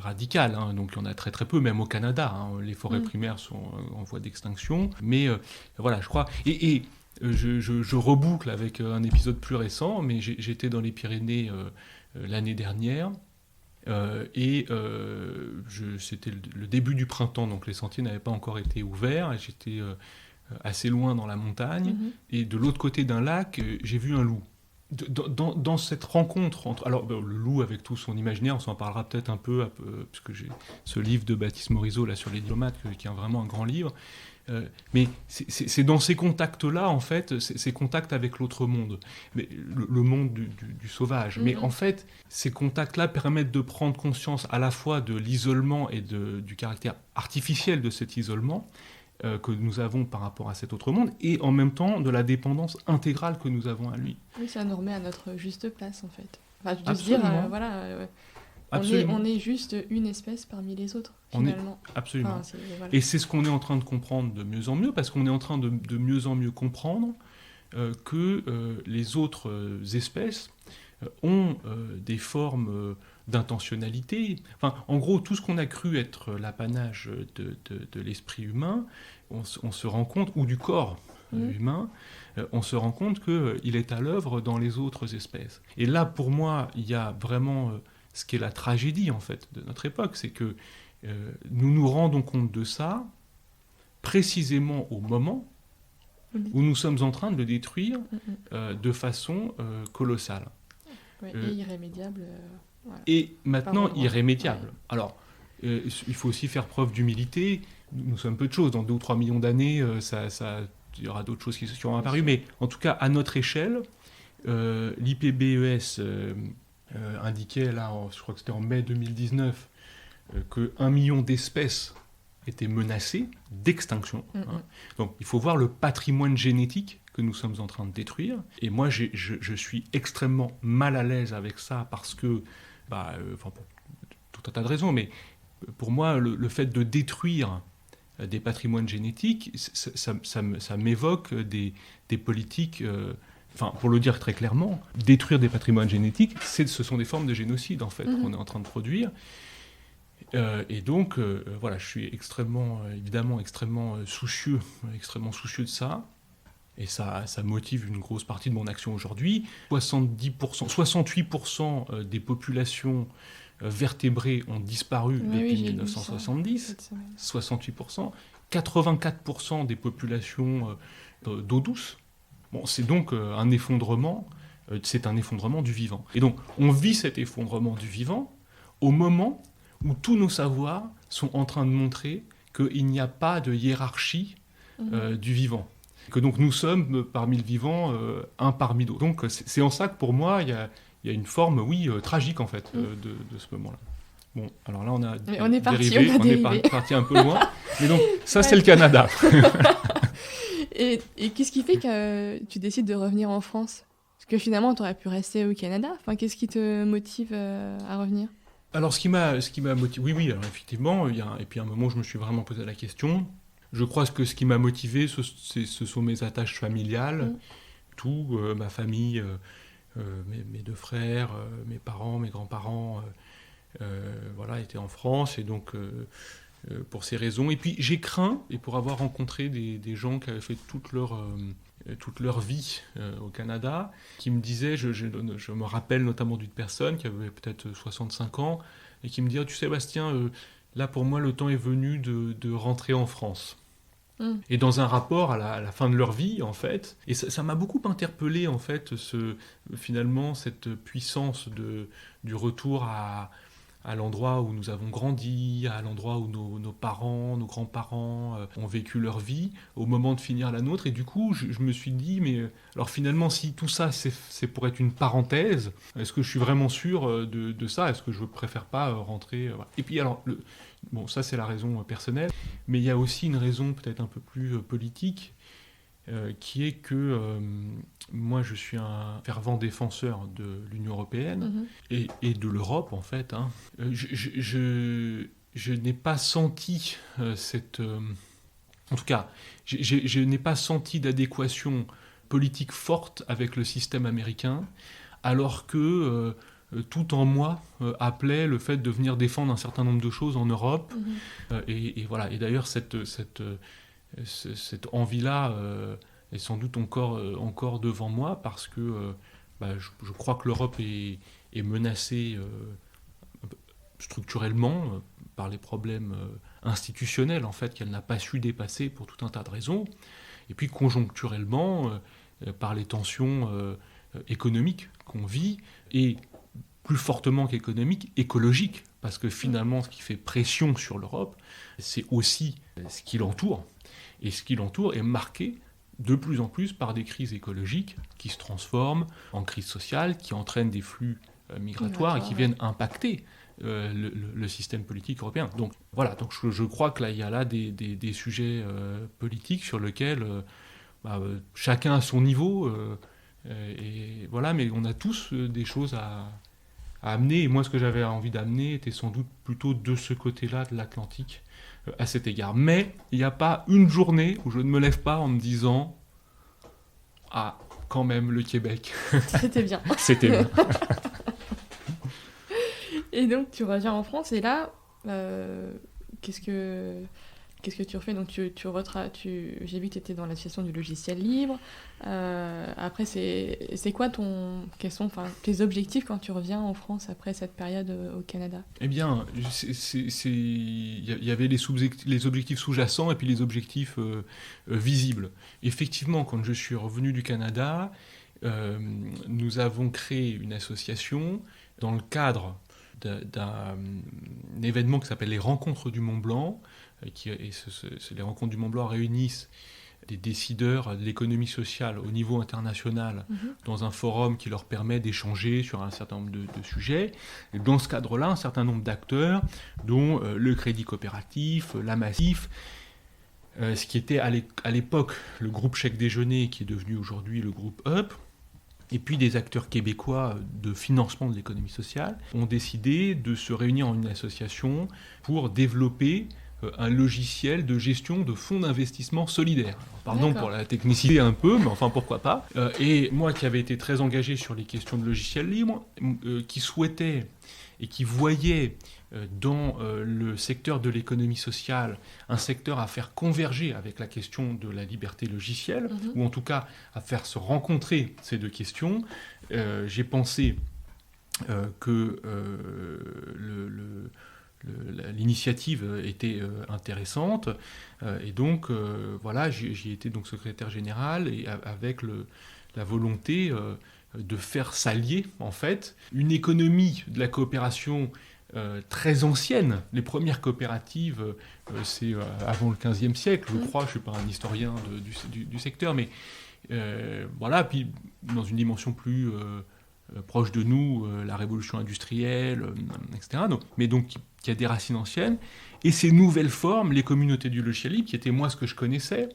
radicale, hein, donc il y en a très très peu, même au Canada, hein, les forêts primaires sont en voie d'extinction, mais voilà, je crois, et je reboucle avec un épisode plus récent, mais j'étais dans les Pyrénées l'année dernière, c'était le début du printemps, donc les sentiers n'avaient pas encore été ouverts, et j'étais assez loin dans la montagne, et de l'autre côté d'un lac, j'ai vu un loup. Dans cette rencontre entre... Alors, le loup avec tout son imaginaire, on s'en parlera peut-être un peu puisque j'ai ce livre de Baptiste Morisot là, sur les diplomates, qui est vraiment un grand livre. Mais c'est dans ces contacts-là, en fait, ces contacts avec l'autre monde, mais le monde du sauvage. Mais en fait, ces contacts-là permettent de prendre conscience à la fois de l'isolement et du caractère artificiel de cet isolement, que nous avons par rapport à cet autre monde, et en même temps de la dépendance intégrale que nous avons à lui. Oui, ça nous remet à notre juste place, en fait. Enfin, de Absolument. se dire, voilà, on est juste une espèce parmi les autres, finalement. Absolument. Enfin, voilà. Et c'est ce qu'on est en train de comprendre de mieux en mieux, parce qu'on est en train de mieux en mieux comprendre que les autres espèces ont des formes d'intentionnalité. Enfin, en gros, tout ce qu'on a cru être l'apanage de l'esprit humain, on se rend compte, ou du corps humain, on se rend compte qu'il est à l'œuvre dans les autres espèces. Et là, pour moi, il y a vraiment ce qui est la tragédie, en fait, de notre époque, c'est que nous nous rendons compte de ça précisément au moment où nous sommes en train de le détruire de façon colossale. Ouais, et irrémédiable. Voilà. Et maintenant irrémédiable. Ouais. Alors, il faut aussi faire preuve d'humilité. Nous sommes peu de choses. Dans 2 ou 3 millions d'années, il y aura d'autres choses qui seront apparues. Mais en tout cas, à notre échelle, l'IPBES indiquait, là, je crois que c'était en mai 2019, que 1 million d'espèces étaient menacées d'extinction. Hein. Donc, il faut voir le patrimoine génétique que nous sommes en train de détruire. Et moi, je suis extrêmement mal à l'aise avec ça parce que, pour tout un tas de raisons, mais pour moi, le fait de détruire des patrimoines génétiques, ça m'évoque des politiques... pour le dire très clairement, détruire des patrimoines génétiques, ce sont des formes de génocide, en fait, qu'on est en train de produire. Et donc, voilà, je suis évidemment extrêmement soucieux de ça. Et ça motive une grosse partie de mon action aujourd'hui. 68% des populations vertébrées ont disparu depuis 1970. 68%. 84% des populations d'eau douce. Bon, c'est donc un effondrement du vivant. Et donc, on vit cet effondrement du vivant au moment où tous nos savoirs sont en train de montrer qu'il n'y a pas de hiérarchie du vivant. Que donc nous sommes parmi le vivant, un parmi d'autres. Donc c'est en ça que pour moi, il y a une forme, tragique en fait, de ce moment-là. Bon, alors là, on est parti, dérivé, on est parti un peu loin. Mais donc, ça, c'est le Canada. Et qu'est-ce qui fait que tu décides de revenir en France ? Parce que finalement, tu aurais pu rester au Canada. Enfin, qu'est-ce qui te motive à revenir ? Alors, ce qui m'a motivé... Oui, alors effectivement, et puis à un moment où je me suis vraiment posé la question, je crois que ce qui m'a motivé, ce sont mes attaches familiales, tout, ma famille, mes deux frères, mes parents, mes grands-parents... voilà, était en France, et donc pour ces raisons. Et puis j'ai craint, et pour avoir rencontré des gens qui avaient fait toute leur vie au Canada, qui me disaient, je me rappelle notamment d'une personne qui avait peut-être 65 ans, et qui me disait, tu sais Bastien, là pour moi le temps est venu de rentrer en France. Et dans un rapport à la fin de leur vie, en fait, et ça m'a beaucoup interpellé, en fait, finalement, cette puissance du retour à l'endroit où nous avons grandi, à l'endroit où nos parents, nos grands-parents ont vécu leur vie, au moment de finir la nôtre. Et du coup, je me suis dit, mais alors finalement, si tout ça, c'est pour être une parenthèse, est-ce que je suis vraiment sûr de ça ? Est-ce que je ne préfère pas rentrer voilà. Et puis alors, bon, ça c'est la raison personnelle, mais il y a aussi une raison peut-être un peu plus politique, qui est que moi je suis un fervent défenseur de l'Union européenne et de l'Europe en fait. Hein. Je n'ai pas senti en tout cas, je n'ai pas senti d'adéquation politique forte avec le système américain, alors que tout en moi appelait le fait de venir défendre un certain nombre de choses en Europe. Et voilà. Et d'ailleurs, cette envie-là est sans doute encore devant moi, parce que je crois que l'Europe est menacée structurellement par les problèmes institutionnels en fait, qu'elle n'a pas su dépasser pour tout un tas de raisons, et puis conjoncturellement par les tensions économiques qu'on vit, et plus fortement qu'économiques, écologiques, parce que finalement ce qui fait pression sur l'Europe, c'est aussi ce qui l'entoure. Et ce qui l'entoure est marqué de plus en plus par des crises écologiques qui se transforment en crises sociales, qui entraînent des flux migratoires et qui viennent impacter le système politique européen. Donc voilà, donc je crois que là, il y a là des sujets politiques sur lesquels chacun à son niveau, et voilà, mais on a tous des choses à amener. Et moi, ce que j'avais envie d'amener était sans doute plutôt de ce côté-là de l'Atlantique, à cet égard. Mais il n'y a pas une journée où je ne me lève pas en me disant « Ah, quand même, le Québec. » C'était bien. C'était bien. Et donc, tu reviens en France, et là, qu'est-ce que tu refais ? Donc, j'ai vu que tu étais dans l'association du logiciel libre. Après, c'est quoi quels sont tes objectifs quand tu reviens en France après cette période au Canada ? Eh bien, il y avait les objectifs sous-jacents et puis les objectifs visibles. Effectivement, quand je suis revenu du Canada, nous avons créé une association dans le cadre d'un événement qui s'appelle les Rencontres du Mont-Blanc. Les Rencontres du Mont-Blanc réunissent des décideurs de l'économie sociale au niveau international dans un forum qui leur permet d'échanger sur un certain nombre de sujets. Et dans ce cadre-là, un certain nombre d'acteurs, dont le Crédit Coopératif, la Massif, ce qui était à l'époque le groupe Chèque Déjeuner, qui est devenu aujourd'hui le groupe UP, et puis des acteurs québécois de financement de l'économie sociale, ont décidé de se réunir en une association pour développer un logiciel de gestion de fonds d'investissement solidaires. Pardon pour la technicité un peu, mais enfin pourquoi pas. Et moi qui avais été très engagé sur les questions de logiciel libre, qui souhaitais et qui voyait dans le secteur de l'économie sociale un secteur à faire converger avec la question de la liberté logicielle, ou en tout cas à faire se rencontrer ces deux questions, j'ai pensé que l'initiative était intéressante, et donc voilà, j'y étais donc secrétaire général, et avec la volonté de faire s'allier en fait une économie de la coopération très anciennes. Les premières coopératives, c'est avant le XVe siècle, je crois. Je ne suis pas un historien du secteur, mais voilà. Puis dans une dimension plus proche de nous, la révolution industrielle, etc. Donc, qui a des racines anciennes. Et ces nouvelles formes, les communautés du logiciel libre, qui étaient moi ce que je connaissais,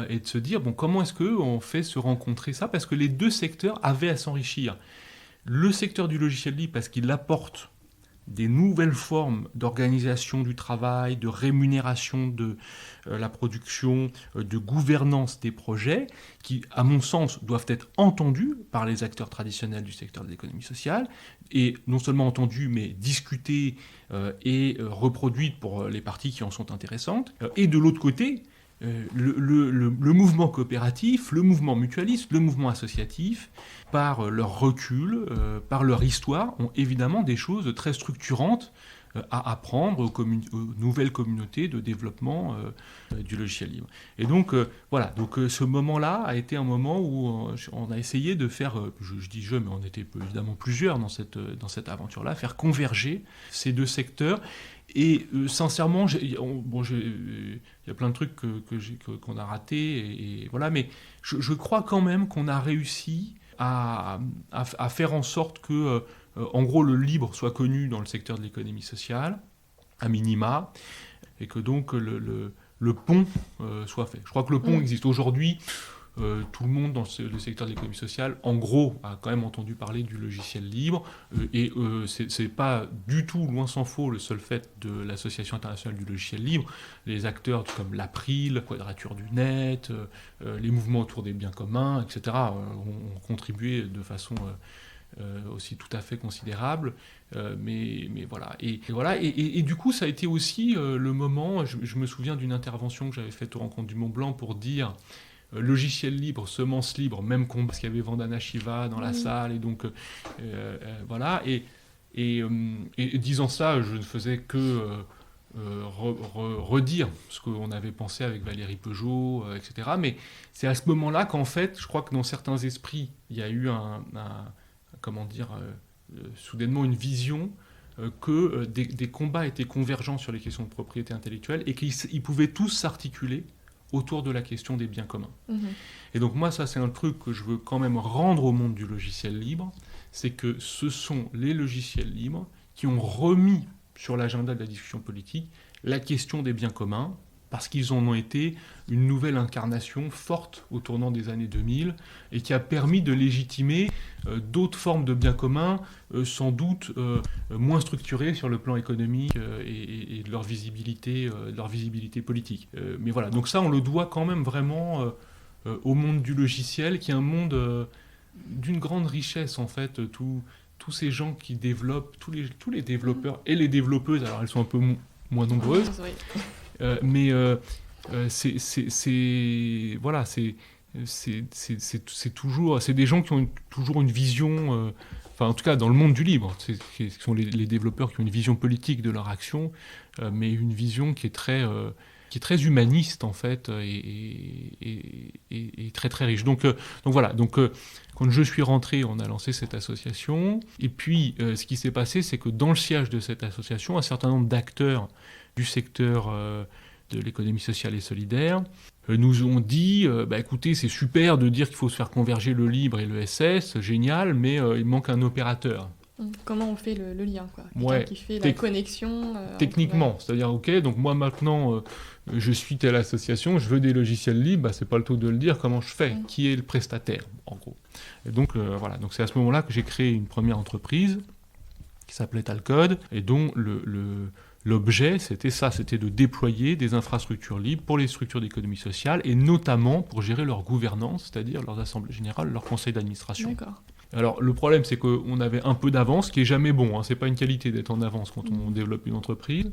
et de se dire, comment est-ce qu'on fait se rencontrer ça ? Parce que les deux secteurs avaient à s'enrichir. Le secteur du logiciel libre, parce qu'il apporte des nouvelles formes d'organisation du travail, de rémunération de la production, de gouvernance des projets, qui, à mon sens, doivent être entendus par les acteurs traditionnels du secteur de l'économie sociale, et non seulement entendus, mais discutés et reproduits pour les parties qui en sont intéressantes. Et de l'autre côté, le mouvement coopératif, le mouvement mutualiste, le mouvement associatif, par leur recul, par leur histoire, ont évidemment des choses très structurantes à apprendre aux nouvelles communautés de développement du logiciel libre. Et donc, ce moment-là a été un moment où on a essayé de faire, je dis je, mais on était évidemment plusieurs dans cette aventure-là, faire converger ces deux secteurs. Et sincèrement, il y a plein de trucs qu'on a ratés, et voilà, mais je crois quand même qu'on a réussi à faire en sorte que, en gros, le libre soit connu dans le secteur de l'économie sociale, à minima, et que donc le pont soit fait. Je crois que le pont existe aujourd'hui. Tout le monde dans le secteur de l'économie sociale, en gros, a quand même entendu parler du logiciel libre. Et c'est pas du tout, loin s'en faut, le seul fait de l'Association internationale du logiciel libre. Les acteurs comme l'April, Quadrature du Net, les mouvements autour des biens communs, etc., ont contribué de façon aussi tout à fait considérable. Mais voilà. Et du coup, ça a été aussi le moment, je me souviens d'une intervention que j'avais faite aux Rencontres du Mont Blanc pour dire... logiciel libre, semence libre, même combat, parce qu'il y avait Vandana Shiva dans la salle, et donc voilà. Et disant ça, je ne faisais que redire ce qu'on avait pensé avec Valérie Peugeot, etc. Mais c'est à ce moment-là qu'en fait, je crois que dans certains esprits, il y a eu soudainement une vision que des combats étaient convergents sur les questions de propriété intellectuelle et qu'ils pouvaient tous s'articuler autour de la question des biens communs. Et donc moi, ça c'est un truc que je veux quand même rendre au monde du logiciel libre, c'est que ce sont les logiciels libres qui ont remis sur l'agenda de la discussion politique la question des biens communs, parce qu'ils en ont été une nouvelle incarnation forte au tournant des années 2000, et qui a permis de légitimer d'autres formes de biens communs, sans doute moins structurées sur le plan économique et de leur visibilité politique. Mais voilà, donc ça on le doit quand même vraiment au monde du logiciel, qui est un monde d'une grande richesse en fait. Tous ces gens qui développent, tous les développeurs et les développeuses, alors elles sont un peu moins nombreuses, mais c'est des gens qui ont toujours une vision, en tout cas dans le monde du libre, ce sont les développeurs qui ont une vision politique de leur action, mais une vision qui est très humaniste en fait, et très très riche. Donc voilà. Donc quand je suis rentré, on a lancé cette association, et puis ce qui s'est passé, c'est que dans le siège de cette association, un certain nombre d'acteurs du secteur de l'économie sociale et solidaire nous ont dit écoutez, c'est super de dire qu'il faut se faire converger le libre et le SS, génial, mais il manque un opérateur. Comment on fait le lien, quoi. Ouais, qui fait la connexion techniquement, c'est-à-dire ok, donc moi maintenant je suis telle association, je veux des logiciels libres, c'est pas le tout de le dire, comment je fais, qui est le prestataire en gros. Et donc voilà, donc c'est à ce moment-là que j'ai créé une première entreprise qui s'appelait Talcode, et dont l'objet, c'était de déployer des infrastructures libres pour les structures d'économie sociale, et notamment pour gérer leur gouvernance, c'est-à-dire leurs assemblées générales, leurs conseils d'administration. D'accord. Alors le problème, c'est qu'on avait un peu d'avance, ce qui est jamais bon, hein. C'est pas une qualité d'être en avance quand on développe une entreprise.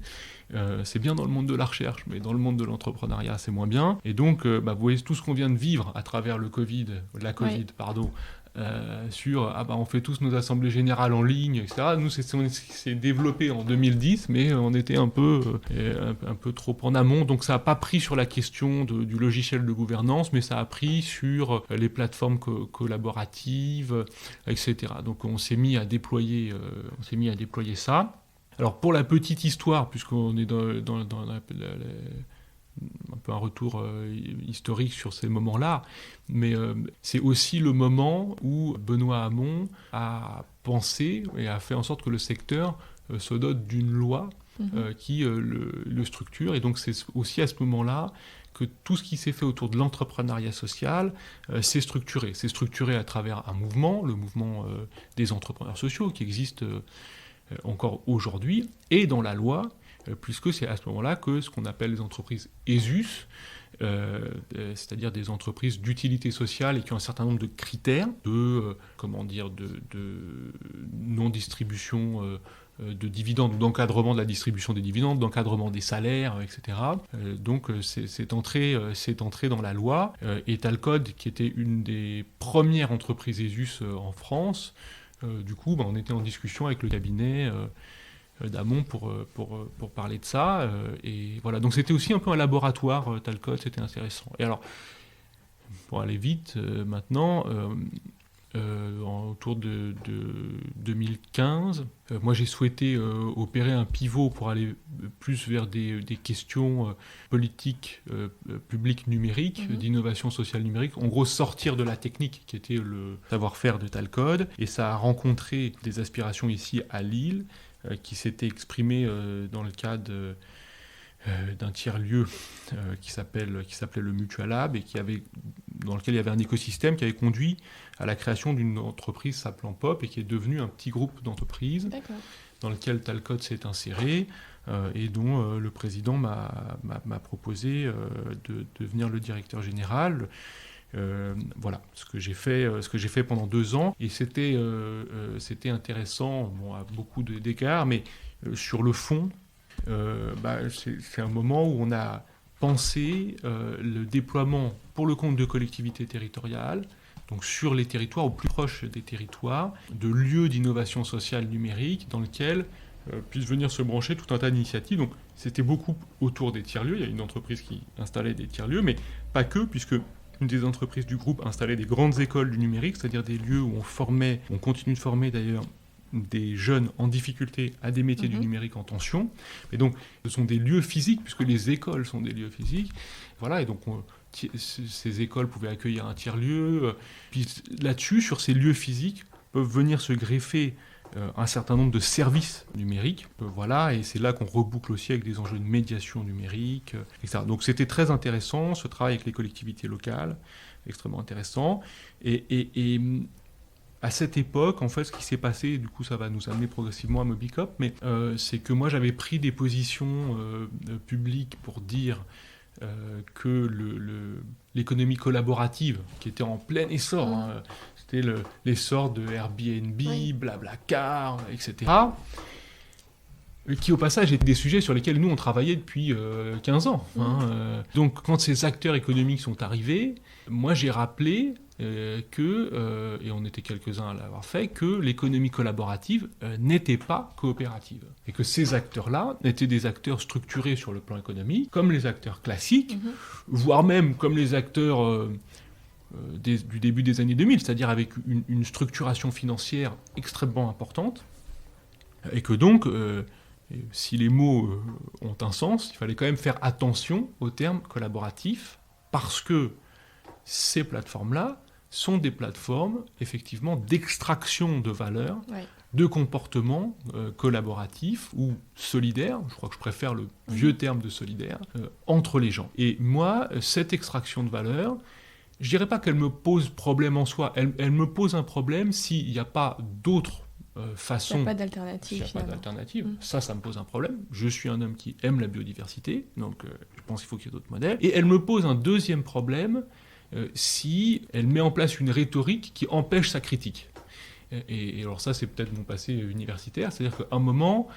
C'est bien dans le monde de la recherche, mais dans le monde de l'entrepreneuriat, c'est moins bien. Et donc, vous voyez tout ce qu'on vient de vivre à travers la Covid, on fait tous nos assemblées générales en ligne, etc. Nous, c'est développé en 2010, mais on était un peu trop en amont, donc ça n'a pas pris sur la question du logiciel de gouvernance, mais ça a pris sur les plateformes collaboratives, etc. Donc on s'est mis à déployer ça. Alors pour la petite histoire, puisqu'on est dans un peu un retour historique sur ces moments-là, mais c'est aussi le moment où Benoît Hamon a pensé et a fait en sorte que le secteur se dote d'une loi qui le structure. Et donc c'est aussi à ce moment-là que tout ce qui s'est fait autour de l'entrepreneuriat social s'est structuré. C'est structuré à travers un mouvement, le mouvement des entrepreneurs sociaux, qui existe encore aujourd'hui, et dans la loi, puisque c'est à ce moment-là que ce qu'on appelle les entreprises ESUS, c'est-à-dire des entreprises d'utilité sociale et qui ont un certain nombre de critères de non-distribution de dividendes, d'encadrement de la distribution des dividendes, d'encadrement des salaires, etc. Donc c'est entré dans la loi. Et Talcode, qui était une des premières entreprises ESUS en France, du coup, on était en discussion avec le cabinet d'Hamon pour parler de ça. Et voilà, donc c'était aussi un peu un laboratoire, Talcode, c'était intéressant. Et alors, pour aller vite, maintenant, autour de 2015, moi j'ai souhaité opérer un pivot pour aller plus vers des questions politiques, publiques numériques, d'innovation sociale numérique. En gros, sortir de la technique qui était le savoir-faire de Talcode. Et ça a rencontré des aspirations ici à Lille, qui s'était exprimé dans le cadre d'un tiers-lieu qui s'appelait le Mutual Lab et dans lequel il y avait un écosystème qui avait conduit à la création d'une entreprise s'appelant Pop et qui est devenue un petit groupe d'entreprises dans lequel Talcode s'est inséré et dont le président m'a proposé de devenir le directeur général. Voilà ce que j'ai fait pendant 2 ans, et c'était intéressant, à beaucoup d'égards, mais sur le fond, c'est un moment où on a pensé le déploiement pour le compte de collectivités territoriales, donc sur les territoires, au plus proche des territoires, de lieux d'innovation sociale numérique dans lesquels puissent venir se brancher tout un tas d'initiatives. Donc c'était beaucoup autour des tiers-lieux. Il y a une entreprise qui installait des tiers-lieux, mais pas que, puisque une des entreprises du groupe installait des grandes écoles du numérique, c'est-à-dire des lieux où on continue de former d'ailleurs des jeunes en difficulté à des métiers du numérique en tension. Et donc, ce sont des lieux physiques, puisque les écoles sont des lieux physiques. Voilà, et donc ces écoles pouvaient accueillir un tiers-lieu. Puis là-dessus, sur ces lieux physiques, peuvent venir se greffer un certain nombre de services numériques. Voilà, et c'est là qu'on reboucle aussi avec des enjeux de médiation numérique, etc. Donc c'était très intéressant, ce travail avec les collectivités locales, extrêmement intéressant. Et à cette époque, en fait, ce qui s'est passé, du coup, ça va nous amener progressivement à Mobicop, mais c'est que moi, j'avais pris des positions publiques pour dire que l'économie collaborative, qui était en plein essor, c'était l'essor de Airbnb, Blablacar, etc., qui, au passage, étaient des sujets sur lesquels nous, on travaillait depuis 15 ans. Donc, quand ces acteurs économiques sont arrivés, moi, j'ai rappelé et on était quelques-uns à l'avoir fait, que l'économie collaborative n'était pas coopérative. Et que ces acteurs-là étaient des acteurs structurés sur le plan économique, comme les acteurs classiques, voire même comme les acteurs du début des années 2000, c'est-à-dire avec une structuration financière extrêmement importante. Et que donc, si les mots ont un sens, il fallait quand même faire attention au terme collaboratif, parce que ces plateformes-là sont des plateformes, effectivement, d'extraction de valeur, de comportements collaboratifs ou solidaires, je crois que je préfère le vieux terme de solidaire, entre les gens. Et moi, cette extraction de valeur, je dirais pas qu'elle me pose problème en soi, elle me pose un problème s'il n'y a pas d'autres façons... Il n'y a pas d'alternative, S'il n'y a pas d'alternative, ça me pose un problème. Je suis un homme qui aime la biodiversité, donc je pense qu'il faut qu'il y ait d'autres modèles. Et elle me pose un deuxième problème, si elle met en place une rhétorique qui empêche sa critique. Et alors ça, c'est peut-être mon passé universitaire, c'est-à-dire qu'à un moment,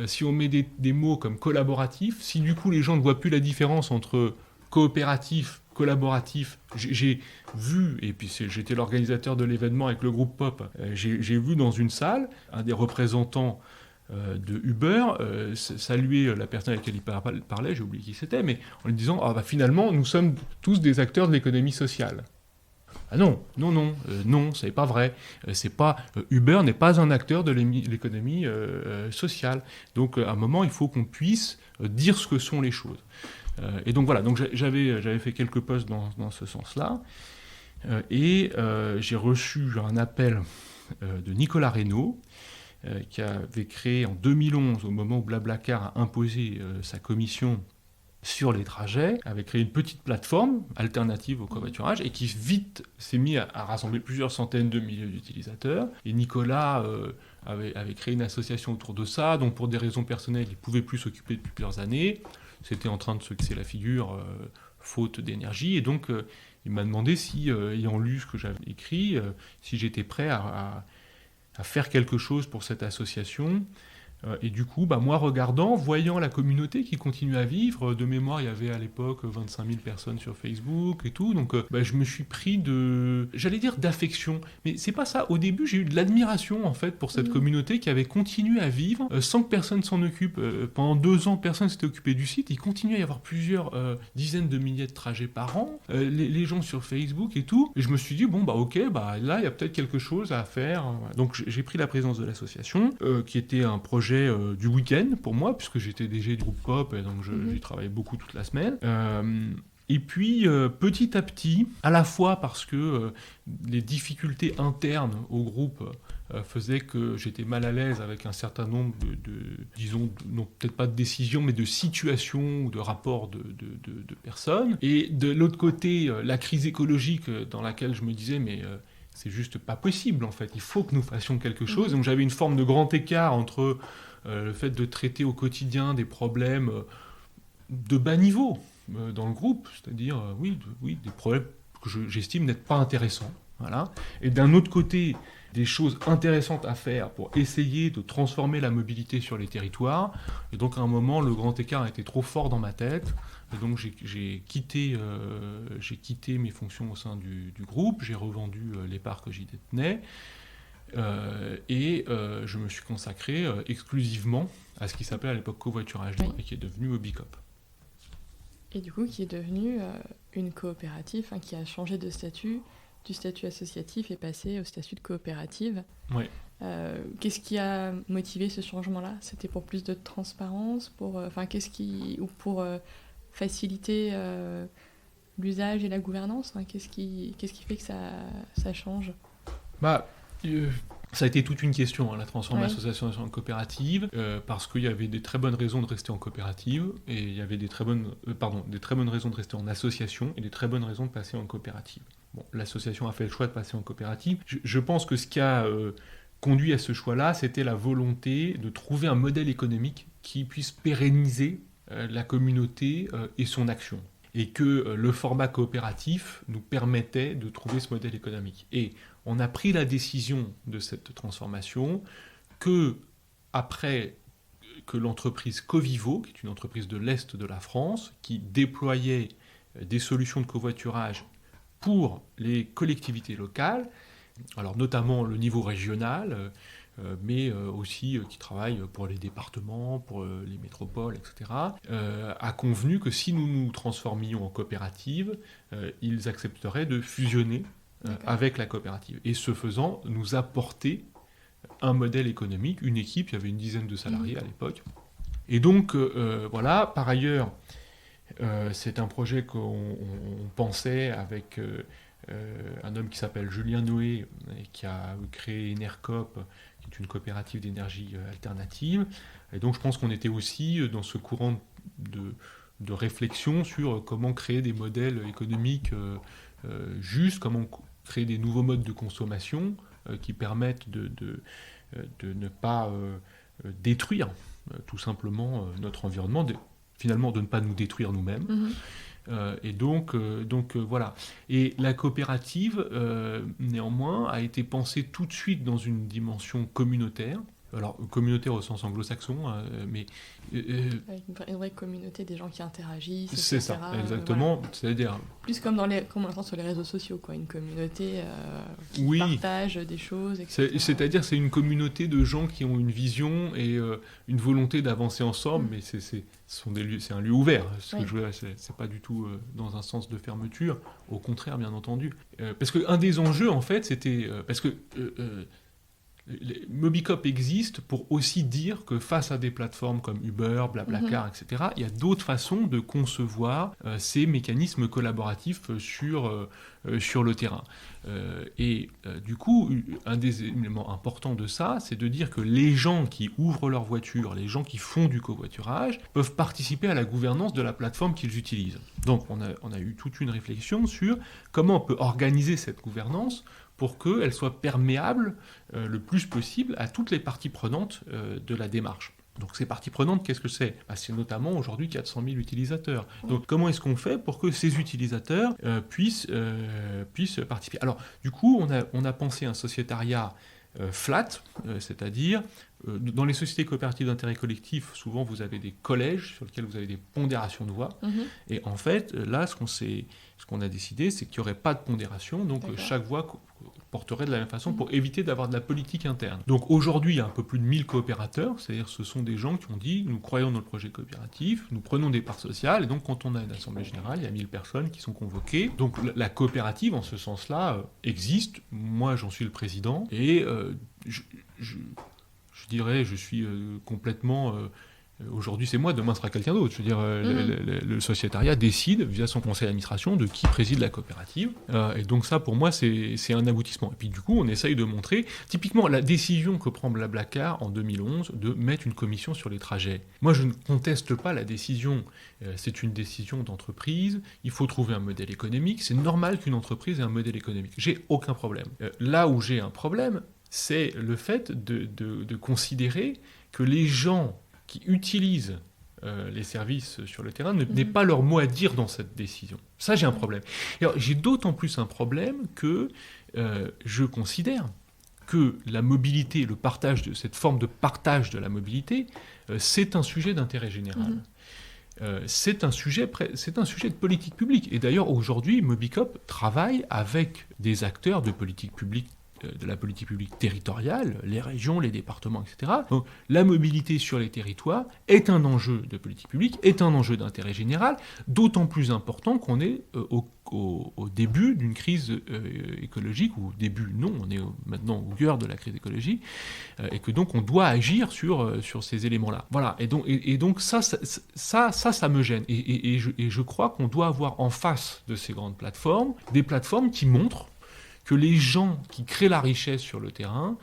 si on met des mots comme collaboratif, si du coup les gens ne voient plus la différence entre coopératif, collaboratif, j'ai vu, et puis j'étais l'organisateur de l'événement avec le groupe Pop, j'ai vu dans une salle un des représentants de Uber saluer la personne avec laquelle il parlait, j'ai oublié qui c'était, mais en lui disant finalement nous sommes tous des acteurs de l'économie sociale. Ah non, non, c'est pas vrai. Uber n'est pas un acteur de l'économie sociale. Donc à un moment, il faut qu'on puisse dire ce que sont les choses. Et donc voilà, donc j'avais fait quelques posts dans ce sens-là. Et j'ai reçu un appel de Nicolas Reynaud, qui avait créé en 2011, au moment où Blablacar a imposé sa commission sur les trajets, avait créé une petite plateforme alternative au covoiturage et qui vite s'est mis à rassembler plusieurs centaines de milliers d'utilisateurs. Et Nicolas avait créé une association autour de ça, dont pour des raisons personnelles, il ne pouvait plus s'occuper depuis plusieurs années. C'était en train de se casser la figure, faute d'énergie. Et donc, il m'a demandé si, ayant lu ce que j'avais écrit, si j'étais prêt à faire quelque chose pour cette association. Et du coup, moi regardant, voyant la communauté qui continue à vivre, de mémoire il y avait à l'époque 25 000 personnes sur Facebook et tout, donc je me suis pris j'allais dire d'affection, mais c'est pas ça. Au début j'ai eu de l'admiration en fait pour cette communauté qui avait continué à vivre sans que personne s'en occupe. Pendant 2 ans, personne s'était occupé du site, il continuait à y avoir plusieurs dizaines de milliers de trajets par an, les gens sur Facebook et tout, et je me suis dit ok, là il y a peut-être quelque chose à faire. Donc j'ai pris la présidence de l'association, qui était un projet du week-end pour moi, puisque j'étais DG du groupe Coop, et donc j'y travaillais beaucoup toute la semaine. Et puis, petit à petit, à la fois parce que les difficultés internes au groupe faisaient que j'étais mal à l'aise avec un certain nombre disons, non, peut-être pas de décisions, mais de situations ou de rapports de personnes. Et de l'autre côté, la crise écologique dans laquelle je me disais, mais c'est juste pas possible en fait, il faut que nous fassions quelque chose. Donc j'avais une forme de grand écart entre le fait de traiter au quotidien des problèmes de bas niveau dans le groupe, c'est-à-dire des problèmes que j'estime n'être pas intéressants. Voilà. Et d'un autre côté, des choses intéressantes à faire pour essayer de transformer la mobilité sur les territoires. Et donc à un moment, le grand écart était trop fort dans ma tête. Et donc j'ai quitté mes fonctions au sein du groupe, j'ai revendu les parts que j'y détenais, et je me suis consacré exclusivement à ce qui s'appelait à l'époque Covoiturage Libre, et qui est devenu Mobicop. Et du coup, qui est devenu une coopérative, qui a changé de statut, du statut associatif et passé au statut de coopérative. Oui. Qu'est-ce qui a motivé ce changement-là ? C'était pour plus de transparence, pour faciliter l'usage et la gouvernance, qu'est-ce qui fait que ça change ? Ça a été toute une question, la transformation de l'association en coopérative, parce qu'il y avait des très bonnes raisons de rester en coopérative, et il y avait des très bonnes raisons de rester en association, et des très bonnes raisons de passer en coopérative. Bon, l'association a fait le choix de passer en coopérative. Je pense que ce qui a conduit à ce choix-là, c'était la volonté de trouver un modèle économique qui puisse pérenniser la communauté et son action. Et que le format coopératif nous permettait de trouver ce modèle économique. Et on a pris la décision de cette transformation après que l'entreprise Covivo, qui est une entreprise de l'Est de la France, qui déployait des solutions de covoiturage pour les collectivités locales, alors notamment le niveau régional, mais aussi qui travaille pour les départements, pour les métropoles, etc., a convenu que si nous nous transformions en coopérative, ils accepteraient de fusionner avec la coopérative. Et ce faisant, nous apporter un modèle économique, une équipe, il y avait une dizaine de salariés à l'époque. Et donc, voilà, par ailleurs, c'est un projet qu'on pensait avec un homme qui s'appelle Julien Noé, et qui a créé Enercop, qui est une coopérative d'énergie alternative. Et donc je pense qu'on était aussi dans ce courant de réflexion sur comment créer des modèles économiques justes, comment créer des nouveaux modes de consommation qui permettent de ne pas détruire tout simplement notre environnement, finalement de ne pas nous détruire nous-mêmes. Et donc voilà. Et la coopérative, néanmoins, a été pensée tout de suite dans une dimension communautaire. alors communautaire au sens anglo-saxon, mais... Avec une vraie communauté, des gens qui interagissent, c'est etc. ça, exactement. Voilà. C'est-à-dire... Plus comme comme on l'entend sur les réseaux sociaux, quoi. Une communauté qui Oui. partage des choses, etc. C'est-à-dire c'est une communauté de gens qui ont une vision et une volonté d'avancer ensemble, mais c'est un lieu ouvert. Ce que je veux dire, c'est pas du tout dans un sens de fermeture, au contraire, bien entendu. Parce qu'un des enjeux, en fait, c'était... parce que... Mobicop existe pour aussi dire que face à des plateformes comme Uber, Blablacar, etc., il y a d'autres façons de concevoir ces mécanismes collaboratifs sur le terrain. Du coup, un des éléments importants de ça, c'est de dire que les gens qui ouvrent leur voiture, les gens qui font du covoiturage, peuvent participer à la gouvernance de la plateforme qu'ils utilisent. Donc on a eu toute une réflexion sur comment on peut organiser cette gouvernance pour qu'elle soit perméable le plus possible à toutes les parties prenantes de la démarche. Donc ces parties prenantes, qu'est-ce que c'est ? C'est notamment aujourd'hui 400 000 utilisateurs. Donc comment est-ce qu'on fait pour que ces utilisateurs puissent participer ? Alors du coup, on a pensé un sociétariat flat, c'est-à-dire dans les sociétés coopératives d'intérêt collectif, souvent vous avez des collèges sur lesquels vous avez des pondérations de voix. Et en fait, là, ce qu'on a décidé, c'est qu'il n'y aurait pas de pondération, donc chaque voix porterait de la même façon pour éviter d'avoir de la politique interne. Donc aujourd'hui, il y a un peu plus de 1000 coopérateurs, c'est-à-dire ce sont des gens qui ont dit « nous croyons dans le projet coopératif, nous prenons des parts sociales », et donc quand on a une assemblée générale, il y a 1000 personnes qui sont convoquées. Donc la coopérative, en ce sens-là, existe. Moi, j'en suis le président, et je dirais, je suis complètement... aujourd'hui, c'est moi, demain sera quelqu'un d'autre. Je veux dire, le sociétariat décide, via son conseil d'administration, de qui préside la coopérative. Et donc ça, pour moi, c'est un aboutissement. Et puis du coup, on essaye de montrer, typiquement, la décision que prend Blablacar en 2011 de mettre une commission sur les trajets. Moi, je ne conteste pas la décision. C'est une décision d'entreprise. Il faut trouver un modèle économique. C'est normal qu'une entreprise ait un modèle économique. J'ai aucun problème. Là où j'ai un problème, c'est le fait de considérer que les gens qui utilisent les services sur le terrain n'aient pas leur mot à dire dans cette décision. Ça, j'ai un problème. Alors, j'ai d'autant plus un problème que je considère que la mobilité, le partage de cette forme de partage de la mobilité, c'est un sujet d'intérêt général. C'est un sujet de politique publique. Et d'ailleurs, aujourd'hui, Mobicop travaille avec des acteurs de politique publique, de la politique publique territoriale, les régions, les départements, etc. Donc, la mobilité sur les territoires est un enjeu de politique publique, est un enjeu d'intérêt général, d'autant plus important qu'on est au début d'une crise écologique, ou au début, non, on est maintenant au cœur de la crise écologique, et que donc on doit agir sur ces éléments-là. Voilà, et donc ça me gêne. Et je crois qu'on doit avoir en face de ces grandes plateformes, des plateformes qui montrent que les gens qui créent la richesse sur le terrain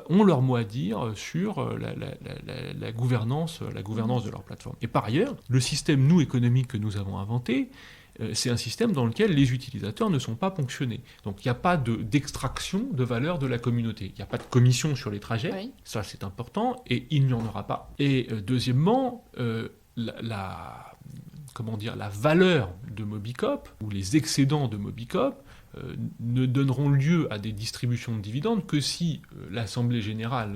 ont leur mot à dire sur la gouvernance de leur plateforme. Et par ailleurs, le système économique que nous avons inventé, c'est un système dans lequel les utilisateurs ne sont pas ponctionnés. Donc il n'y a pas d'extraction de valeur de la communauté. Il n'y a pas de commission sur les trajets, ça c'est important, et il n'y en aura pas. Et deuxièmement, la valeur de Mobicop, ou les excédents de Mobicop, ne donneront lieu à des distributions de dividendes que si l'Assemblée générale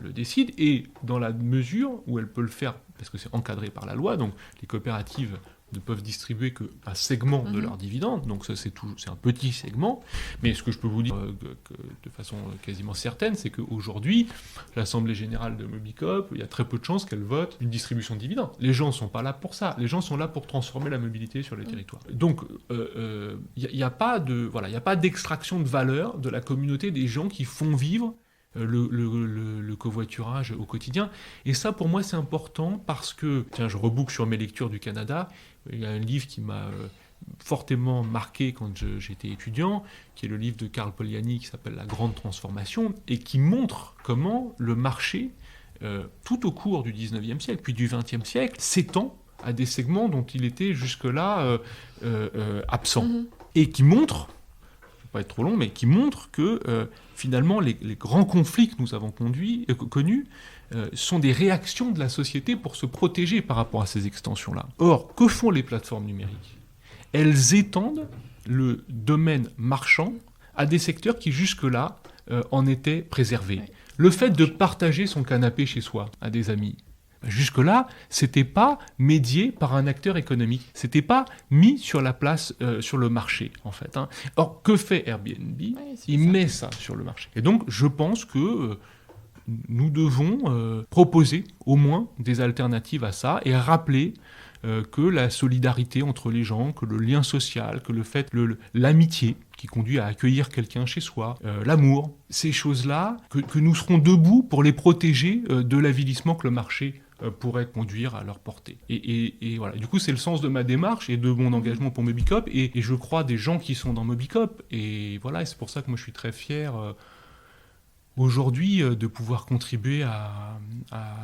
le décide, et dans la mesure où elle peut le faire, parce que c'est encadré par la loi, donc les coopératives ne peuvent distribuer qu'un segment de leurs dividendes, donc ça c'est un petit segment, mais ce que je peux vous dire de façon quasiment certaine, c'est qu'aujourd'hui, l'Assemblée générale de Mobicop, il y a très peu de chances qu'elle vote une distribution de dividendes. Les gens ne sont pas là pour ça, les gens sont là pour transformer la mobilité sur les territoires. Donc il n'y a pas d'extraction de valeur de la communauté des gens qui font vivre le covoiturage au quotidien. Et ça, pour moi, c'est important parce que, je reboucle sur mes lectures du Canada. Il y a un livre qui m'a fortement marqué quand j'étais étudiant, qui est le livre de Karl Polanyi qui s'appelle « La grande transformation » et qui montre comment le marché, tout au cours du 19e siècle, puis du 20e siècle, s'étend à des segments dont il était jusque-là absent. Et qui montre, je ne vais pas être trop long, mais qui montre que finalement les grands conflits que nous avons connus sont des réactions de la société pour se protéger par rapport à ces extensions-là. Or, que font les plateformes numériques ? Elles étendent le domaine marchand à des secteurs qui jusque-là en étaient préservés. Le fait de partager son canapé chez soi à des amis, jusque-là, c'était pas médié par un acteur économique. C'était pas mis sur la place, sur le marché, en fait. Hein. Or, que fait Airbnb ? Il met ça sur le marché. Et donc, je pense que nous devons proposer au moins des alternatives à ça et rappeler que la solidarité entre les gens, que le lien social, que le fait, l'amitié qui conduit à accueillir quelqu'un chez soi, l'amour, ces choses-là, que nous serons debout pour les protéger de l'avilissement que le marché pourrait conduire à leur portée. Et voilà. Du coup, c'est le sens de ma démarche et de mon engagement pour Mobicop, et je crois des gens qui sont dans Mobicop. Et voilà, et c'est pour ça que moi je suis très fier aujourd'hui de pouvoir contribuer à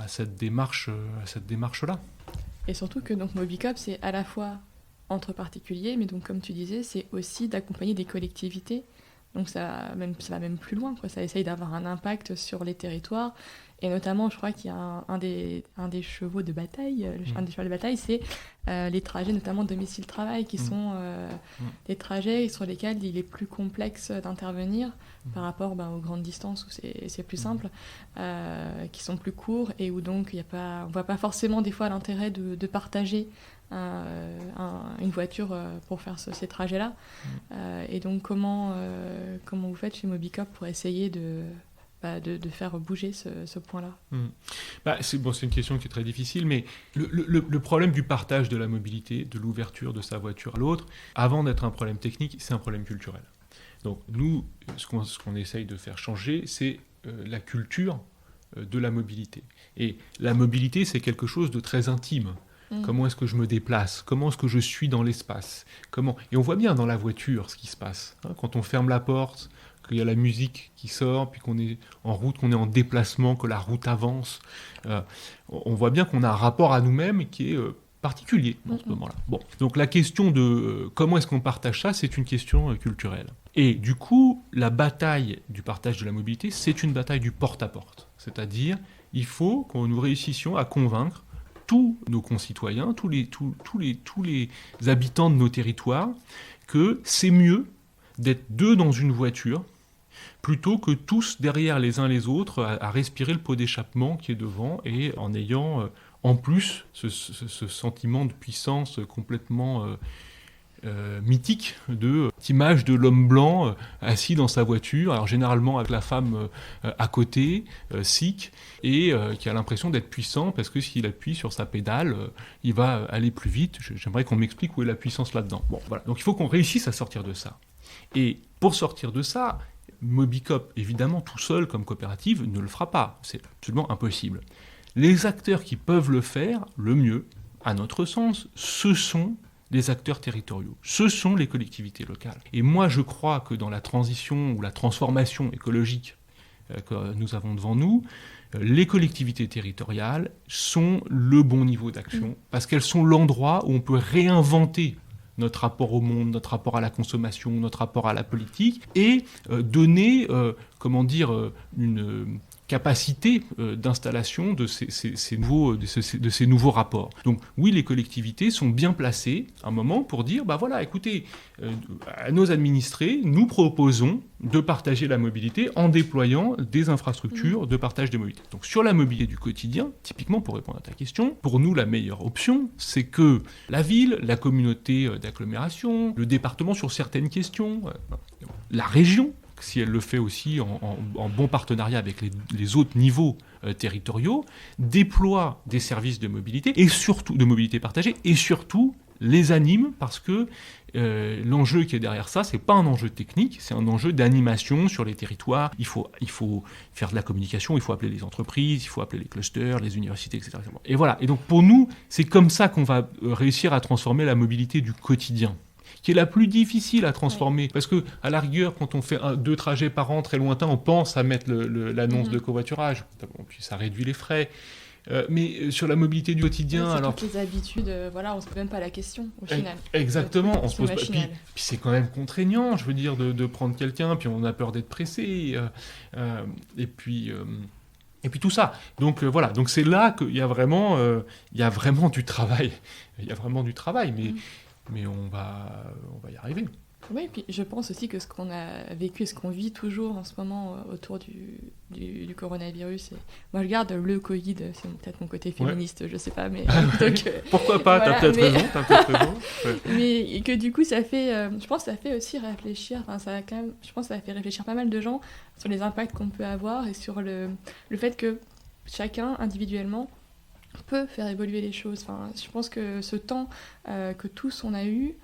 cette démarche-là. Et surtout que donc Mobicop, c'est à la fois entre particuliers, mais donc comme tu disais, c'est aussi d'accompagner des collectivités. Donc ça va même plus loin, quoi. Ça essaye d'avoir un impact sur les territoires. Et notamment, je crois qu'il y a un des chevaux de bataille, un des chevaux de bataille, c'est les trajets, notamment domicile-travail, qui sont des trajets sur lesquels il est plus complexe d'intervenir par rapport aux grandes distances où c'est plus simple, qui sont plus courts et où donc on ne voit pas forcément des fois l'intérêt de partager une voiture pour faire ces trajets-là. Et donc, comment vous faites chez Mobicop pour essayer de faire bouger ce point-là? C'est une question qui est très difficile, mais le problème du partage de la mobilité, de l'ouverture de sa voiture à l'autre, avant d'être un problème technique, c'est un problème culturel. Donc nous, ce qu'on essaye de faire changer, c'est la culture de la mobilité. Et la mobilité, c'est quelque chose de très intime. Comment est-ce que je me déplace ? Comment est-ce que je suis dans l'espace ? Et on voit bien dans la voiture ce qui se passe. Hein, quand on ferme la porte, qu'il y a la musique qui sort, puis qu'on est en route, qu'on est en déplacement, que la route avance, on voit bien qu'on a un rapport à nous-mêmes qui est particulier dans ce moment-là. Bon. Donc la question de comment est-ce qu'on partage ça, c'est une question culturelle. Et du coup, la bataille du partage de la mobilité, c'est une bataille du porte-à-porte. C'est-à-dire, il faut que nous réussissions à convaincre tous nos concitoyens, tous les habitants de nos territoires, que c'est mieux d'être deux dans une voiture plutôt que tous derrière les uns les autres à respirer le pot d'échappement qui est devant, et en ayant en plus ce sentiment de puissance complètement mythique de cette image de l'homme blanc assis dans sa voiture, alors généralement avec la femme à côté, sikh, et qui a l'impression d'être puissant parce que s'il appuie sur sa pédale, il va aller plus vite. J'aimerais qu'on m'explique où est la puissance là-dedans. Bon, voilà. Donc il faut qu'on réussisse à sortir de ça. Et pour sortir de ça, Mobicop, évidemment, tout seul comme coopérative, ne le fera pas. C'est absolument impossible. Les acteurs qui peuvent le faire, le mieux, à notre sens, ce sont les acteurs territoriaux. Ce sont les collectivités locales. Et moi, je crois que dans la transition ou la transformation écologique que nous avons devant nous, les collectivités territoriales sont le bon niveau d'action parce qu'elles sont l'endroit où on peut réinventer notre rapport au monde, notre rapport à la consommation, notre rapport à la politique, et donner, une capacité d'installation de ces nouveaux rapports. Donc oui, les collectivités sont bien placées à un moment pour dire, écoutez, à nos administrés, nous proposons de partager la mobilité en déployant des infrastructures de partage des mobilités. Donc sur la mobilité du quotidien, typiquement pour répondre à ta question, pour nous la meilleure option, c'est que la ville, la communauté d'agglomération, le département sur certaines questions, la région, si elle le fait aussi en bon partenariat avec les autres niveaux territoriaux, déploie des services de mobilité, et surtout de mobilité partagée, et surtout les anime, parce que l'enjeu qui est derrière ça, c'est pas un enjeu technique, c'est un enjeu d'animation sur les territoires. Il faut faire de la communication, il faut appeler les entreprises, il faut appeler les clusters, les universités, etc. Et voilà. Et donc pour nous, c'est comme ça qu'on va réussir à transformer la mobilité du quotidien, qui est la plus difficile à transformer. Parce que, à la rigueur, quand on fait 2 trajets par an très lointains, on pense à mettre l'annonce de covoiturage. Puis ça réduit les frais. Mais sur la mobilité du quotidien... C'est toutes les habitudes, on ne se pose même pas la question, au final. Exactement. On se pose pas. Puis c'est quand même contraignant, je veux dire, de prendre quelqu'un, puis on a peur d'être pressé. Et puis tout ça. Donc voilà. Donc c'est là qu'il y a vraiment du travail. Il y a vraiment du travail, mais on va y arriver. Oui, puis je pense aussi que ce qu'on a vécu et ce qu'on vit toujours en ce moment autour du coronavirus, et moi je garde le Covid, c'est peut-être mon côté féministe, je sais pas, mais donc, pourquoi pas, voilà, t'as peut-être raison. Ouais. Mais que du coup ça fait, je pense que ça fait aussi réfléchir, enfin ça a quand même, je pense que ça fait réfléchir pas mal de gens sur les impacts qu'on peut avoir et sur le fait que chacun individuellement peut faire évoluer les choses. Enfin, je pense que ce temps que tous on a eu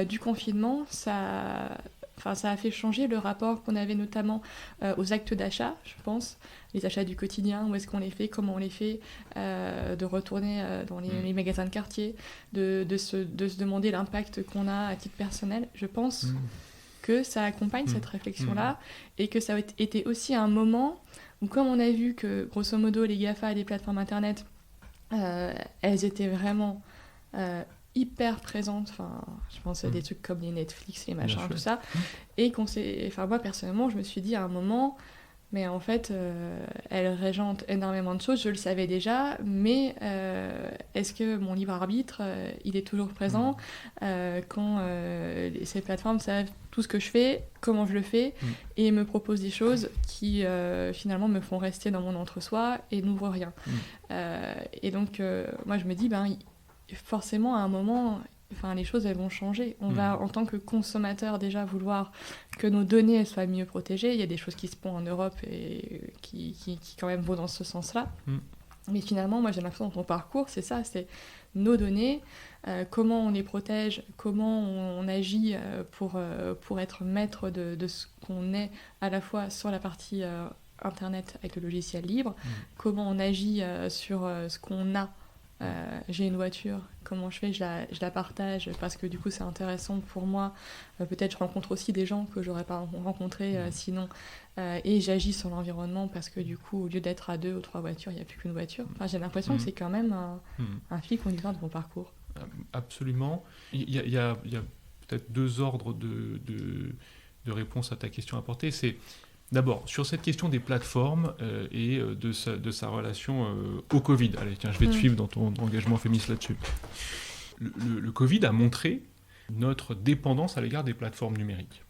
du confinement, ça a fait changer le rapport qu'on avait notamment aux actes d'achat, je pense, les achats du quotidien, où est-ce qu'on les fait, comment on les fait, de retourner dans les magasins de quartier, de se demander l'impact qu'on a à titre personnel. Je pense que ça accompagne cette réflexion-là et que ça a été aussi un moment où, comme on a vu que, grosso modo, les GAFA et les plateformes Internet, elles étaient vraiment hyper présentes, enfin, je pense à des trucs comme les Netflix, les machins, tout ça, et moi personnellement, je me suis dit à un moment, mais en fait, elle régente énormément de choses, je le savais déjà, mais est-ce que mon libre arbitre, il est toujours présent quand ces plateformes savent tout ce que je fais, comment je le fais, et me proposent des choses qui finalement me font rester dans mon entre-soi et n'ouvrent rien. Et donc, moi je me dis, forcément à un moment, les choses elles vont changer. On va en tant que consommateur déjà vouloir que nos données elles soient mieux protégées. Il y a des choses qui se font en Europe et qui quand même vont dans ce sens-là. Mais finalement, moi j'ai l'impression dans ton parcours, c'est ça, c'est nos données, comment on les protège, comment on agit pour être maître de ce qu'on est à la fois sur la partie Internet avec le logiciel libre, comment on agit sur ce qu'on a. J'ai une voiture, comment je fais, je la partage parce que du coup c'est intéressant pour moi, peut-être je rencontre aussi des gens que j'aurais pas rencontrés sinon, et j'agis sur l'environnement parce que du coup au lieu d'être à 2 ou 3 voitures, il n'y a plus qu'une voiture. Enfin, j'ai l'impression que c'est quand même un fil conducteur de mon parcours. Absolument. Il y a peut-être 2 ordres de réponse à ta question à apporter. C'est d'abord, sur cette question des plateformes et de sa relation au Covid. Allez, tiens, je vais te suivre dans ton engagement féministe là-dessus. Le Covid a montré notre dépendance à l'égard des plateformes numériques.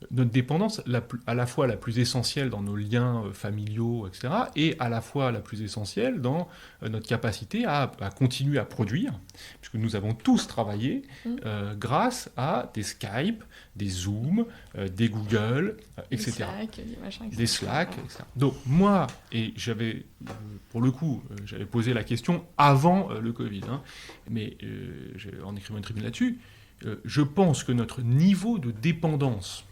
Notre dépendance à la fois la plus essentielle dans nos liens familiaux, etc., et à la fois la plus essentielle dans notre capacité à continuer à produire, puisque nous avons tous travaillé grâce à des Skype, des Zoom, des Google, etc. Des Slack, etc. Donc moi, et j'avais, pour le coup, j'avais posé la question avant le Covid, mais en écrivant une tribune là-dessus, je pense que notre niveau de dépendance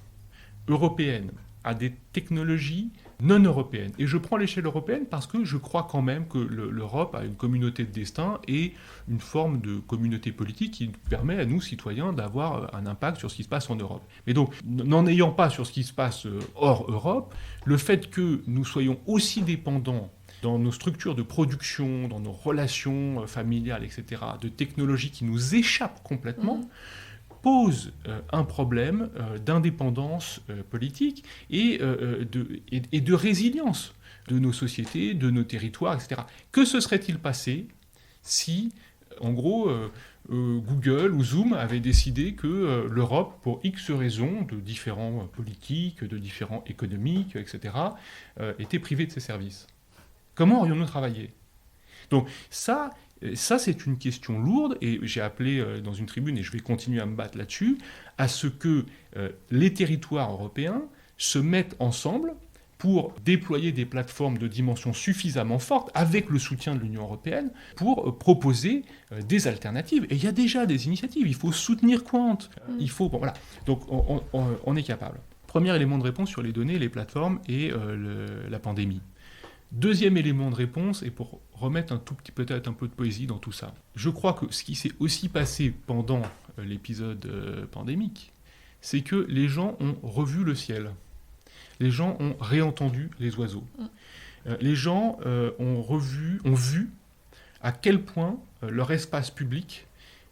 européenne à des technologies non européennes. Et je prends l'échelle européenne parce que je crois quand même que l'Europe a une communauté de destin et une forme de communauté politique qui permet à nous, citoyens, d'avoir un impact sur ce qui se passe en Europe. Mais donc, n'en ayant pas sur ce qui se passe hors Europe, le fait que nous soyons aussi dépendants dans nos structures de production, dans nos relations familiales, etc., de technologies qui nous échappent complètement, pose un problème d'indépendance politique et de résilience de nos sociétés, de nos territoires, etc. Que se serait-il passé si, en gros, Google ou Zoom avaient décidé que l'Europe, pour X raisons, de différents politiques, de différents économiques, etc., était privée de ses services? Comment aurions-nous travaillé? Donc ça, c'est une question lourde, et j'ai appelé dans une tribune, et je vais continuer à me battre là-dessus, à ce que les territoires européens se mettent ensemble pour déployer des plateformes de dimension suffisamment forte, avec le soutien de l'Union européenne, pour proposer des alternatives. Et il y a déjà des initiatives, il faut soutenir Quant, il faut... Bon, voilà. Donc on est capable. Premier élément de réponse sur les données, les plateformes et la pandémie. Deuxième élément de réponse, et pour remettre peut-être un peu de poésie dans tout ça, je crois que ce qui s'est aussi passé pendant l'épisode pandémique, c'est que les gens ont revu le ciel. Les gens ont réentendu les oiseaux. Les gens ont vu à quel point leur espace public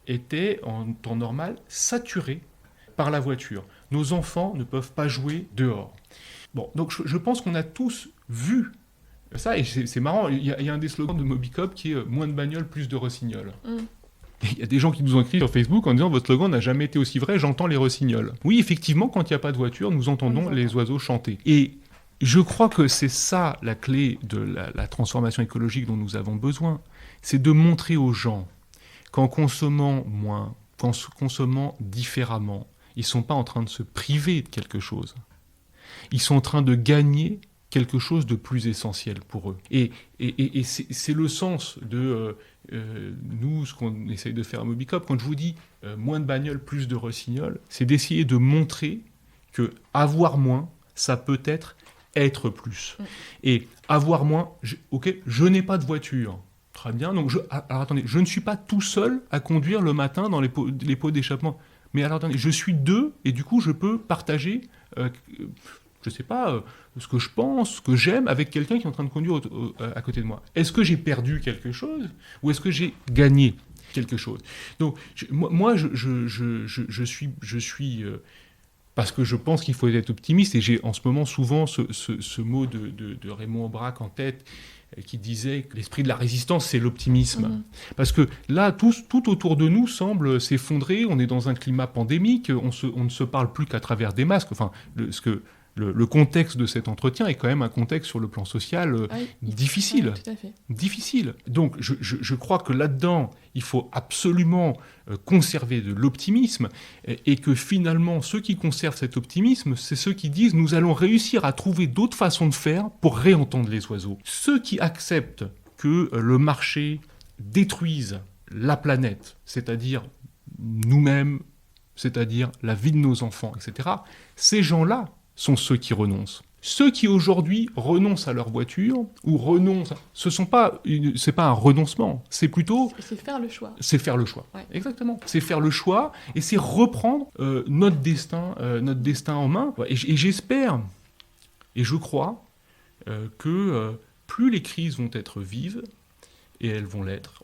était, en temps normal, saturé par la voiture. Nos enfants ne peuvent pas jouer dehors. Bon, donc je pense qu'on a tous vu ça, et c'est marrant, il y a un des slogans de Mobicop qui est « moins de bagnoles, plus de rossignols ». Il y a des gens qui nous ont écrit sur Facebook en disant votre slogan n'a jamais été aussi vrai, j'entends les rossignols. Oui, effectivement, quand il n'y a pas de voiture, nous entendons les oiseaux chanter. Et je crois que c'est ça la clé de la transformation écologique dont nous avons besoin. C'est de montrer aux gens qu'en consommant moins, qu'en consommant différemment, ils ne sont pas en train de se priver de quelque chose. Ils sont en train de gagner quelque chose de plus essentiel pour eux. Et c'est le sens de nous, ce qu'on essaye de faire à Mobicop. Quand je vous dis moins de bagnoles, plus de rossignols, c'est d'essayer de montrer que avoir moins, ça peut être plus. Et avoir moins, je n'ai pas de voiture. Très bien, donc alors attendez, je ne suis pas tout seul à conduire le matin dans les pots d'échappement. Mais alors attendez, je suis deux, et du coup je peux partager... je ne sais pas, ce que je pense, ce que j'aime, avec quelqu'un qui est en train de conduire à côté de moi. Est-ce que j'ai perdu quelque chose ou est-ce que j'ai gagné quelque chose? Donc, moi, je suis parce que je pense qu'il faut être optimiste, et j'ai en ce moment souvent ce mot de Raymond Aubrac en tête, qui disait que l'esprit de la résistance, c'est l'optimisme. Parce que là, tout autour de nous semble s'effondrer, on est dans un climat pandémique, on ne se parle plus qu'à travers des masques. Enfin, le contexte de cet entretien est quand même un contexte sur le plan social difficile. Tout à fait. Difficile. Donc je crois que là-dedans, il faut absolument conserver de l'optimisme, et que finalement, ceux qui conservent cet optimisme, c'est ceux qui disent nous allons réussir à trouver d'autres façons de faire pour réentendre les oiseaux. Ceux qui acceptent que le marché détruise la planète, c'est-à-dire nous-mêmes, c'est-à-dire la vie de nos enfants, etc., ces gens-là sont ceux qui renoncent. Ceux qui aujourd'hui renoncent à leur voiture, ou renoncent, c'est pas un renoncement, c'est plutôt... C'est faire le choix. C'est faire le choix, ouais. Exactement. C'est faire le choix, et c'est reprendre notre destin en main. Et j'espère, et je crois, que plus les crises vont être vives, et elles vont l'être,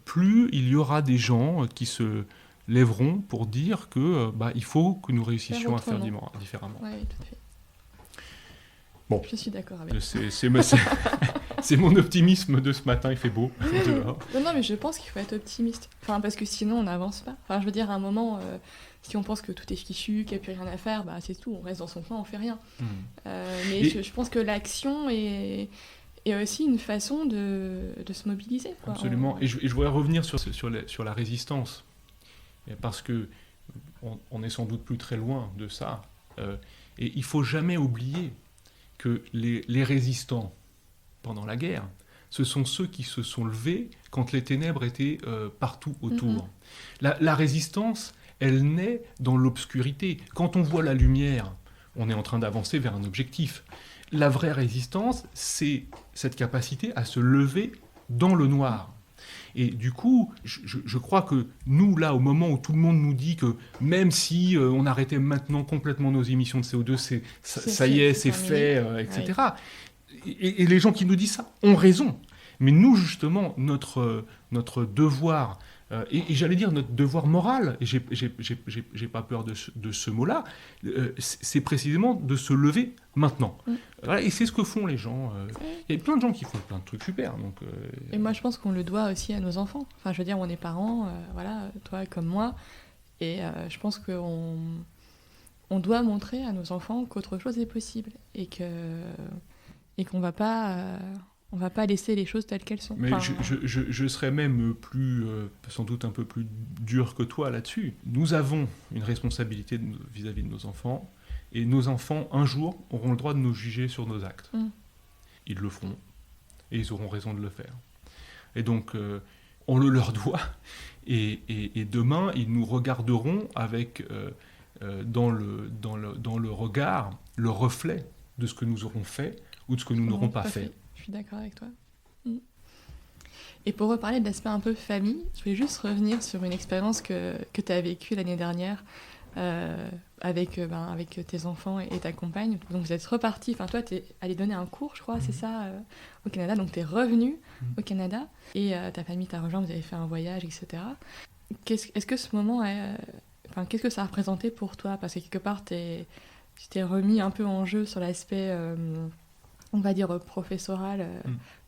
plus il y aura des gens qui se lèveront pour dire que il faut que nous réussissions à faire différemment. Oui, tout à fait. Bon. Je suis d'accord avec c'est mon optimisme de ce matin, il fait beau dehors. Non, mais je pense qu'il faut être optimiste. Enfin, parce que sinon, on n'avance pas. Enfin, je veux dire, à un moment, si on pense que tout est fichu, qu'il n'y a plus rien à faire, c'est tout, on reste dans son coin, on fait rien. Mais je pense que l'action est aussi une façon de se mobiliser. Quoi. Absolument. Et je voudrais revenir sur la résistance. Parce que on est sans doute plus très loin de ça. Et il ne faut jamais oublier que les résistants pendant la guerre, ce sont ceux qui se sont levés quand les ténèbres étaient partout autour. La résistance, elle naît dans l'obscurité. Quand on voit la lumière, on est en train d'avancer vers un objectif. La vraie résistance, c'est cette capacité à se lever dans le noir. Et du coup, je crois que nous, là, au moment où tout le monde nous dit que même si on arrêtait maintenant complètement nos émissions de CO2, ça y est, c'est fait, etc. Ouais. Et les gens qui nous disent ça ont raison. Mais nous, justement, notre devoir, et j'allais dire notre devoir moral, et j'ai pas peur de ce mot-là, c'est précisément de se lever maintenant. Voilà, et c'est ce que font les gens. Il y a plein de gens qui font plein de trucs super. Donc, et moi, je pense qu'on le doit aussi à nos enfants. Enfin, je veux dire, on est parents, voilà, toi comme moi, et je pense qu'on doit montrer à nos enfants qu'autre chose est possible, et qu'on va pas... on va pas laisser les choses telles qu'elles sont. Mais je serais même sans doute un peu plus dur que toi là-dessus. Nous avons une responsabilité vis-à-vis de nos enfants, et nos enfants, un jour, auront le droit de nous juger sur nos actes. Ils le feront, et ils auront raison de le faire. Et donc, on le leur doit, et demain, ils nous regarderont avec, dans le regard, le reflet de ce que nous aurons fait, ou de ce que nous n'aurons pas fait. Je suis d'accord avec toi. Et pour reparler de l'aspect un peu famille, je voulais juste revenir sur une expérience que tu as vécue l'année dernière avec tes enfants et ta compagne. Donc vous êtes repartis, enfin toi tu es allé donner un cours, je crois, c'est ça, au Canada. Donc tu es revenu au Canada et ta famille t'a rejoint, vous avez fait un voyage, etc. Est-ce que ce moment, qu'est-ce que ça a représenté pour toi? Parce que quelque part tu t'es remis un peu en jeu sur l'aspect on va dire, professorale,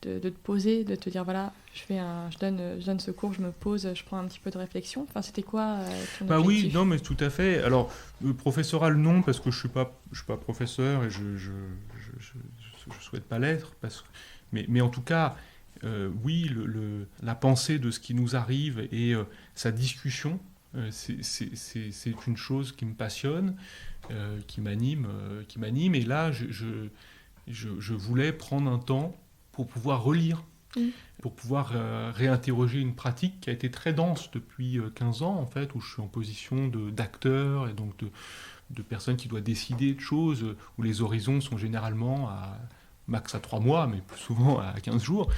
de te poser, de te dire, voilà, je donne ce cours, je me pose, je prends un petit peu de réflexion. Enfin, c'était quoi ton objectif ? Oui, non, mais tout à fait. Alors, professoral, non, parce que je suis pas professeur et je souhaite pas l'être. Mais en tout cas, oui, la pensée de ce qui nous arrive et sa discussion, c'est une chose qui me passionne, qui m'anime. Et là, je voulais prendre un temps pour pouvoir relire, pour pouvoir réinterroger une pratique qui a été très dense depuis 15 ans, en fait, où je suis en position d'acteur et donc de personne qui doit décider de choses, où les horizons sont généralement max à 3 mois, mais plus souvent à 15 jours.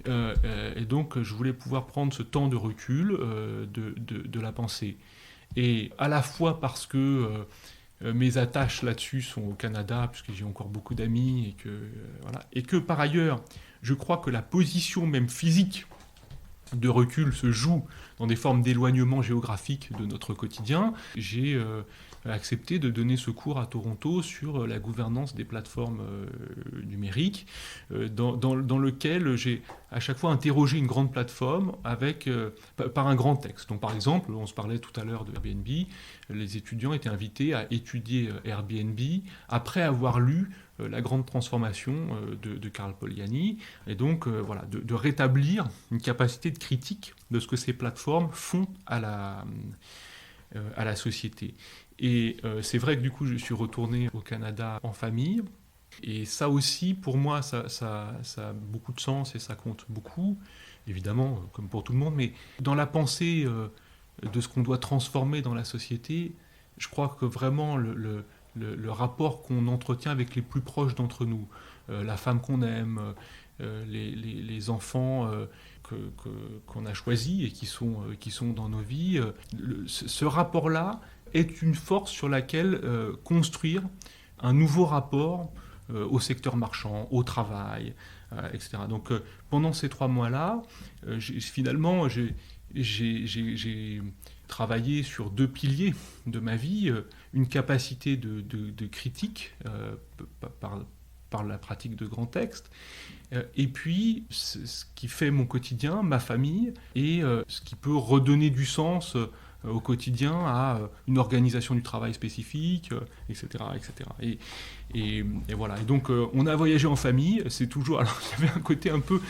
Et donc, je voulais pouvoir prendre ce temps de recul de la pensée. Et à la fois parce que mes attaches là-dessus sont au Canada, puisque j'ai encore beaucoup d'amis, et que par ailleurs, je crois que la position même physique de recul se joue dans des formes d'éloignement géographique de notre quotidien. J'ai accepté de donner ce cours à Toronto sur la gouvernance des plateformes numériques, dans lequel j'ai à chaque fois interrogé une grande plateforme par un grand texte. Donc, par exemple, on se parlait tout à l'heure de Airbnb, les étudiants étaient invités à étudier Airbnb après avoir lu la grande transformation de Carl Polanyi, et donc de rétablir une capacité de critique de ce que ces plateformes font à la société. Et c'est vrai que du coup je suis retourné au Canada en famille, et ça aussi pour moi ça a beaucoup de sens et ça compte beaucoup, évidemment comme pour tout le monde, mais dans la pensée de ce qu'on doit transformer dans la société, je crois que vraiment le rapport qu'on entretient avec les plus proches d'entre nous, la femme qu'on aime, les enfants qu'on a choisis et qui sont dans nos vies, ce rapport-là est une force sur laquelle construire un nouveau rapport au secteur marchand, au travail, etc. Donc pendant ces 3 mois-là, finalement, j'ai travaillé sur 2 piliers de ma vie, une capacité de critique par la pratique de grands textes, et puis ce qui fait mon quotidien, ma famille, et ce qui peut redonner du sens au quotidien à une organisation du travail spécifique, etc. etc. Et voilà. Et donc, on a voyagé en famille. C'est toujours. Alors, il y avait un côté un peu.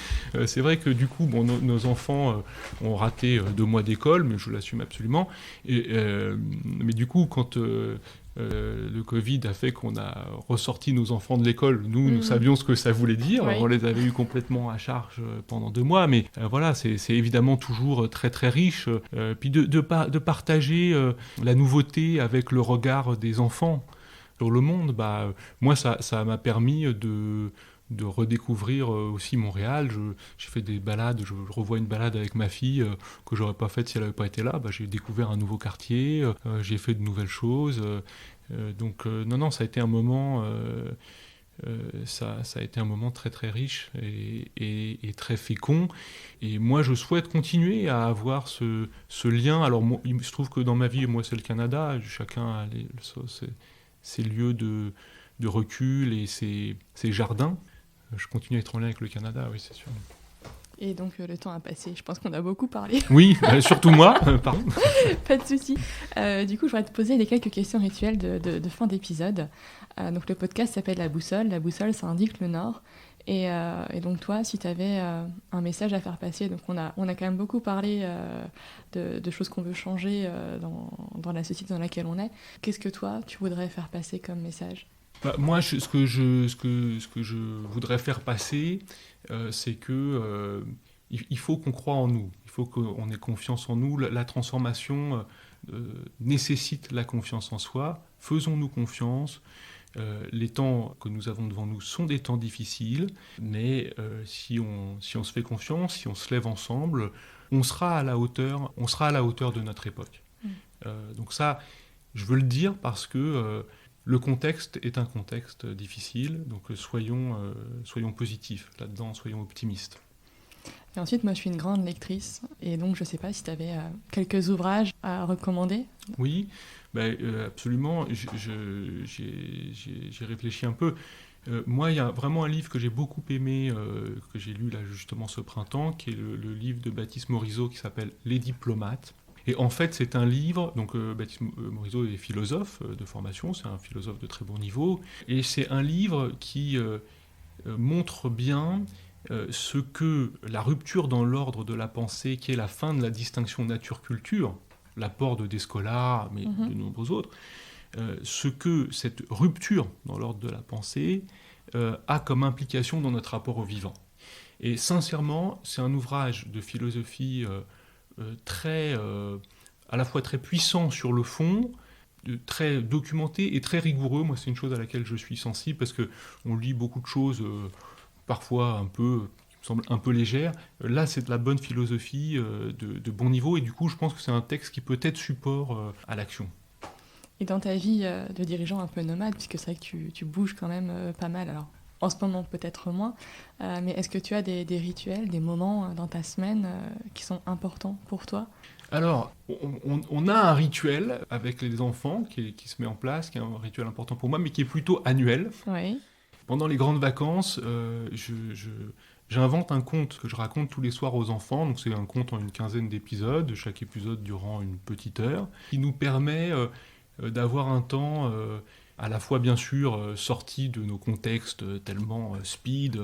C'est vrai que du coup, nos enfants ont raté 2 mois d'école, mais je l'assume absolument. Mais du coup, quand le Covid a fait qu'on a ressorti nos enfants de l'école, nous savions ce que ça voulait dire. Oui. On les avait eu complètement à charge pendant 2 mois, mais voilà, c'est évidemment toujours très très riche. Puis de partager la nouveauté avec le regard des enfants sur le monde, moi ça m'a permis de redécouvrir aussi Montréal. J'ai fait des balades, je revois une balade avec ma fille que j'aurais pas faite si elle n'avait pas été là. J'ai découvert un nouveau quartier, j'ai fait de nouvelles choses. Donc non, ça a été un moment, ça a été un moment très très riche et très fécond. Et moi, je souhaite continuer à avoir ce lien. Alors, il se trouve que dans ma vie, moi, c'est le Canada. Chacun a ses lieux de recul et ses jardins. Je continue à être en lien avec le Canada, oui, c'est sûr. Et donc, le temps a passé. Je pense qu'on a beaucoup parlé. Oui, surtout moi, pardon. Pas de souci. Du coup, je voudrais te poser quelques questions rituelles de fin d'épisode. Donc, le podcast s'appelle La Boussole. La boussole, ça indique le nord. Et donc, toi, si tu avais un message à faire passer, donc on a quand même beaucoup parlé de choses qu'on veut changer dans la société dans laquelle on est. Qu'est-ce que toi, tu voudrais faire passer comme message ? Moi, ce que je voudrais faire passer, c'est que il faut qu'on croie en nous. Il faut qu'on ait confiance en nous. La transformation nécessite la confiance en soi. Faisons-nous confiance. Les temps que nous avons devant nous sont des temps difficiles, mais si on se fait confiance, si on se lève ensemble, on sera à la hauteur de notre époque. Donc ça, je veux le dire parce que le contexte est un contexte difficile, donc soyons positifs là-dedans, soyons optimistes. Et ensuite, moi, je suis une grande lectrice, et donc je ne sais pas si tu avais quelques ouvrages à recommander. Oui, absolument. J'ai réfléchi un peu. Moi, il y a vraiment un livre que j'ai beaucoup aimé, que j'ai lu là justement ce printemps, qui est le livre de Baptiste Morisot qui s'appelle Les Diplomates. Et en fait, c'est un livre, donc Baptiste Morisot est philosophe de formation, c'est un philosophe de très bon niveau, et c'est un livre qui montre bien ce que la rupture dans l'ordre de la pensée, qui est la fin de la distinction nature-culture, l'apport de Descola, mais de nombreux autres, ce que cette rupture dans l'ordre de la pensée a comme implication dans notre rapport au vivant. Et sincèrement, c'est un ouvrage de philosophie très, à la fois très puissant sur le fond, très documenté et très rigoureux. Moi, c'est une chose à laquelle je suis sensible, parce qu'on lit beaucoup de choses parfois un peu, qui me semblent un peu légères. Là, c'est de la bonne philosophie de bon niveau, et du coup, je pense que c'est un texte qui peut être support à l'action. Et dans ta vie de dirigeant un peu nomade, puisque c'est vrai que tu bouges quand même pas mal, alors en ce moment peut-être moins, mais est-ce que tu as des rituels, des moments dans ta semaine qui sont importants pour toi ? Alors, on a un rituel avec les enfants qui se met en place, qui est un rituel important pour moi, mais qui est plutôt annuel. Oui. Pendant les grandes vacances, j'invente un conte que je raconte tous les soirs aux enfants. Donc c'est un conte en une quinzaine d'épisodes, chaque épisode durant une petite heure, qui nous permet d'avoir un temps à la fois bien sûr sorti de nos contextes tellement speed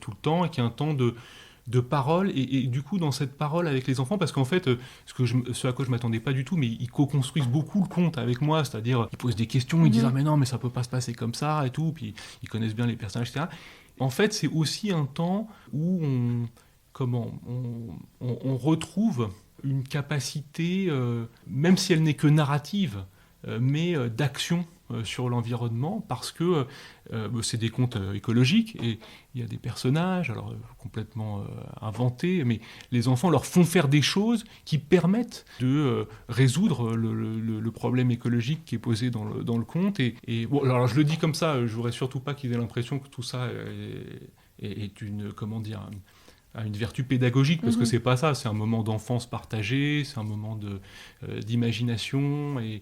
tout le temps, et qui est un temps de parole, et du coup dans cette parole avec les enfants, parce qu'en fait ce à quoi je m'attendais pas du tout, mais ils co-construisent beaucoup le conte avec moi, c'est-à-dire ils posent des questions, ils disent ah mais non mais ça peut pas se passer comme ça et tout, puis ils connaissent bien les personnages, etc. En fait c'est aussi un temps où on retrouve une capacité, même si elle n'est que narrative, mais d'action sur l'environnement, parce que c'est des contes écologiques, et il y a des personnages alors complètement inventés, mais les enfants leur font faire des choses qui permettent de résoudre le problème écologique qui est posé dans le conte. Et bon, alors je le dis comme ça, je voudrais surtout pas qu'ils aient l'impression que tout ça est une, comment dire, à une vertu pédagogique, parce que c'est pas ça, c'est un moment d'enfance partagée, c'est un moment d'imagination, et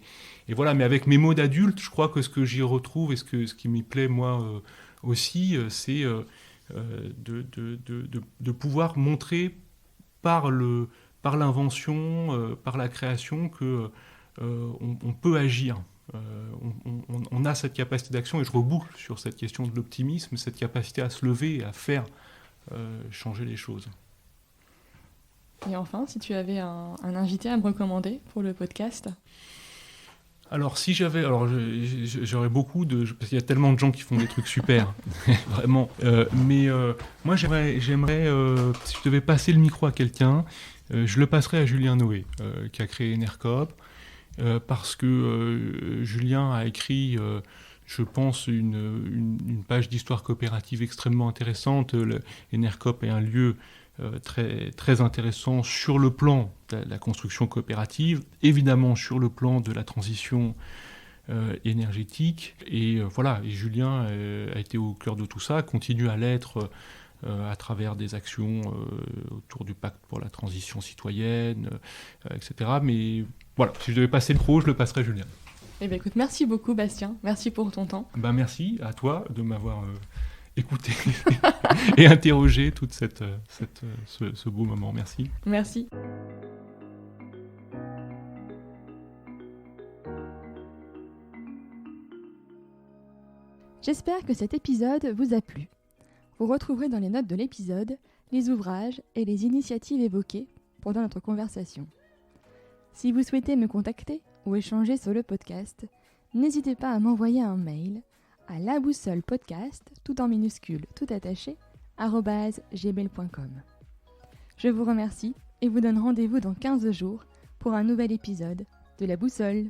voilà. Mais avec mes mots d'adulte, je crois que ce que j'y retrouve, et ce qui m'y plaît moi aussi, c'est de pouvoir montrer par l'invention, par la création, que on peut agir. On a cette capacité d'action, et je reboucle sur cette question de l'optimisme, cette capacité à se lever et à faire changer les choses. Et enfin, si tu avais un invité à me recommander pour le podcast ? Alors, si j'avais... Alors, j'aurais beaucoup de... Parce qu'il y a tellement de gens qui font des trucs super, vraiment. Mais moi, j'aimerais si je devais passer le micro à quelqu'un, je le passerais à Julien Noé, qui a créé Enercop, parce que Julien a écrit... je pense, une page d'histoire coopérative extrêmement intéressante. Enercop est un lieu très, très intéressant sur le plan de la construction coopérative, évidemment sur le plan de la transition énergétique. Et voilà, et Julien a été au cœur de tout ça, continue à l'être à travers des actions autour du pacte pour la transition citoyenne, etc. Mais voilà, si je devais passer le pro, je le passerais à Julien. Eh bien, écoute, merci beaucoup, Bastien. Merci pour ton temps. Merci à toi de m'avoir écouté et interrogé tout ce beau moment. Merci. Merci. J'espère que cet épisode vous a plu. Vous retrouverez dans les notes de l'épisode les ouvrages et les initiatives évoquées pendant notre conversation. Si vous souhaitez me contacter ou échanger sur le podcast, n'hésitez pas à m'envoyer un mail à laboussolepodcast, tout en minuscules, tout attaché, @gmail.com. Je vous remercie et vous donne rendez-vous dans 15 jours pour un nouvel épisode de La Boussole.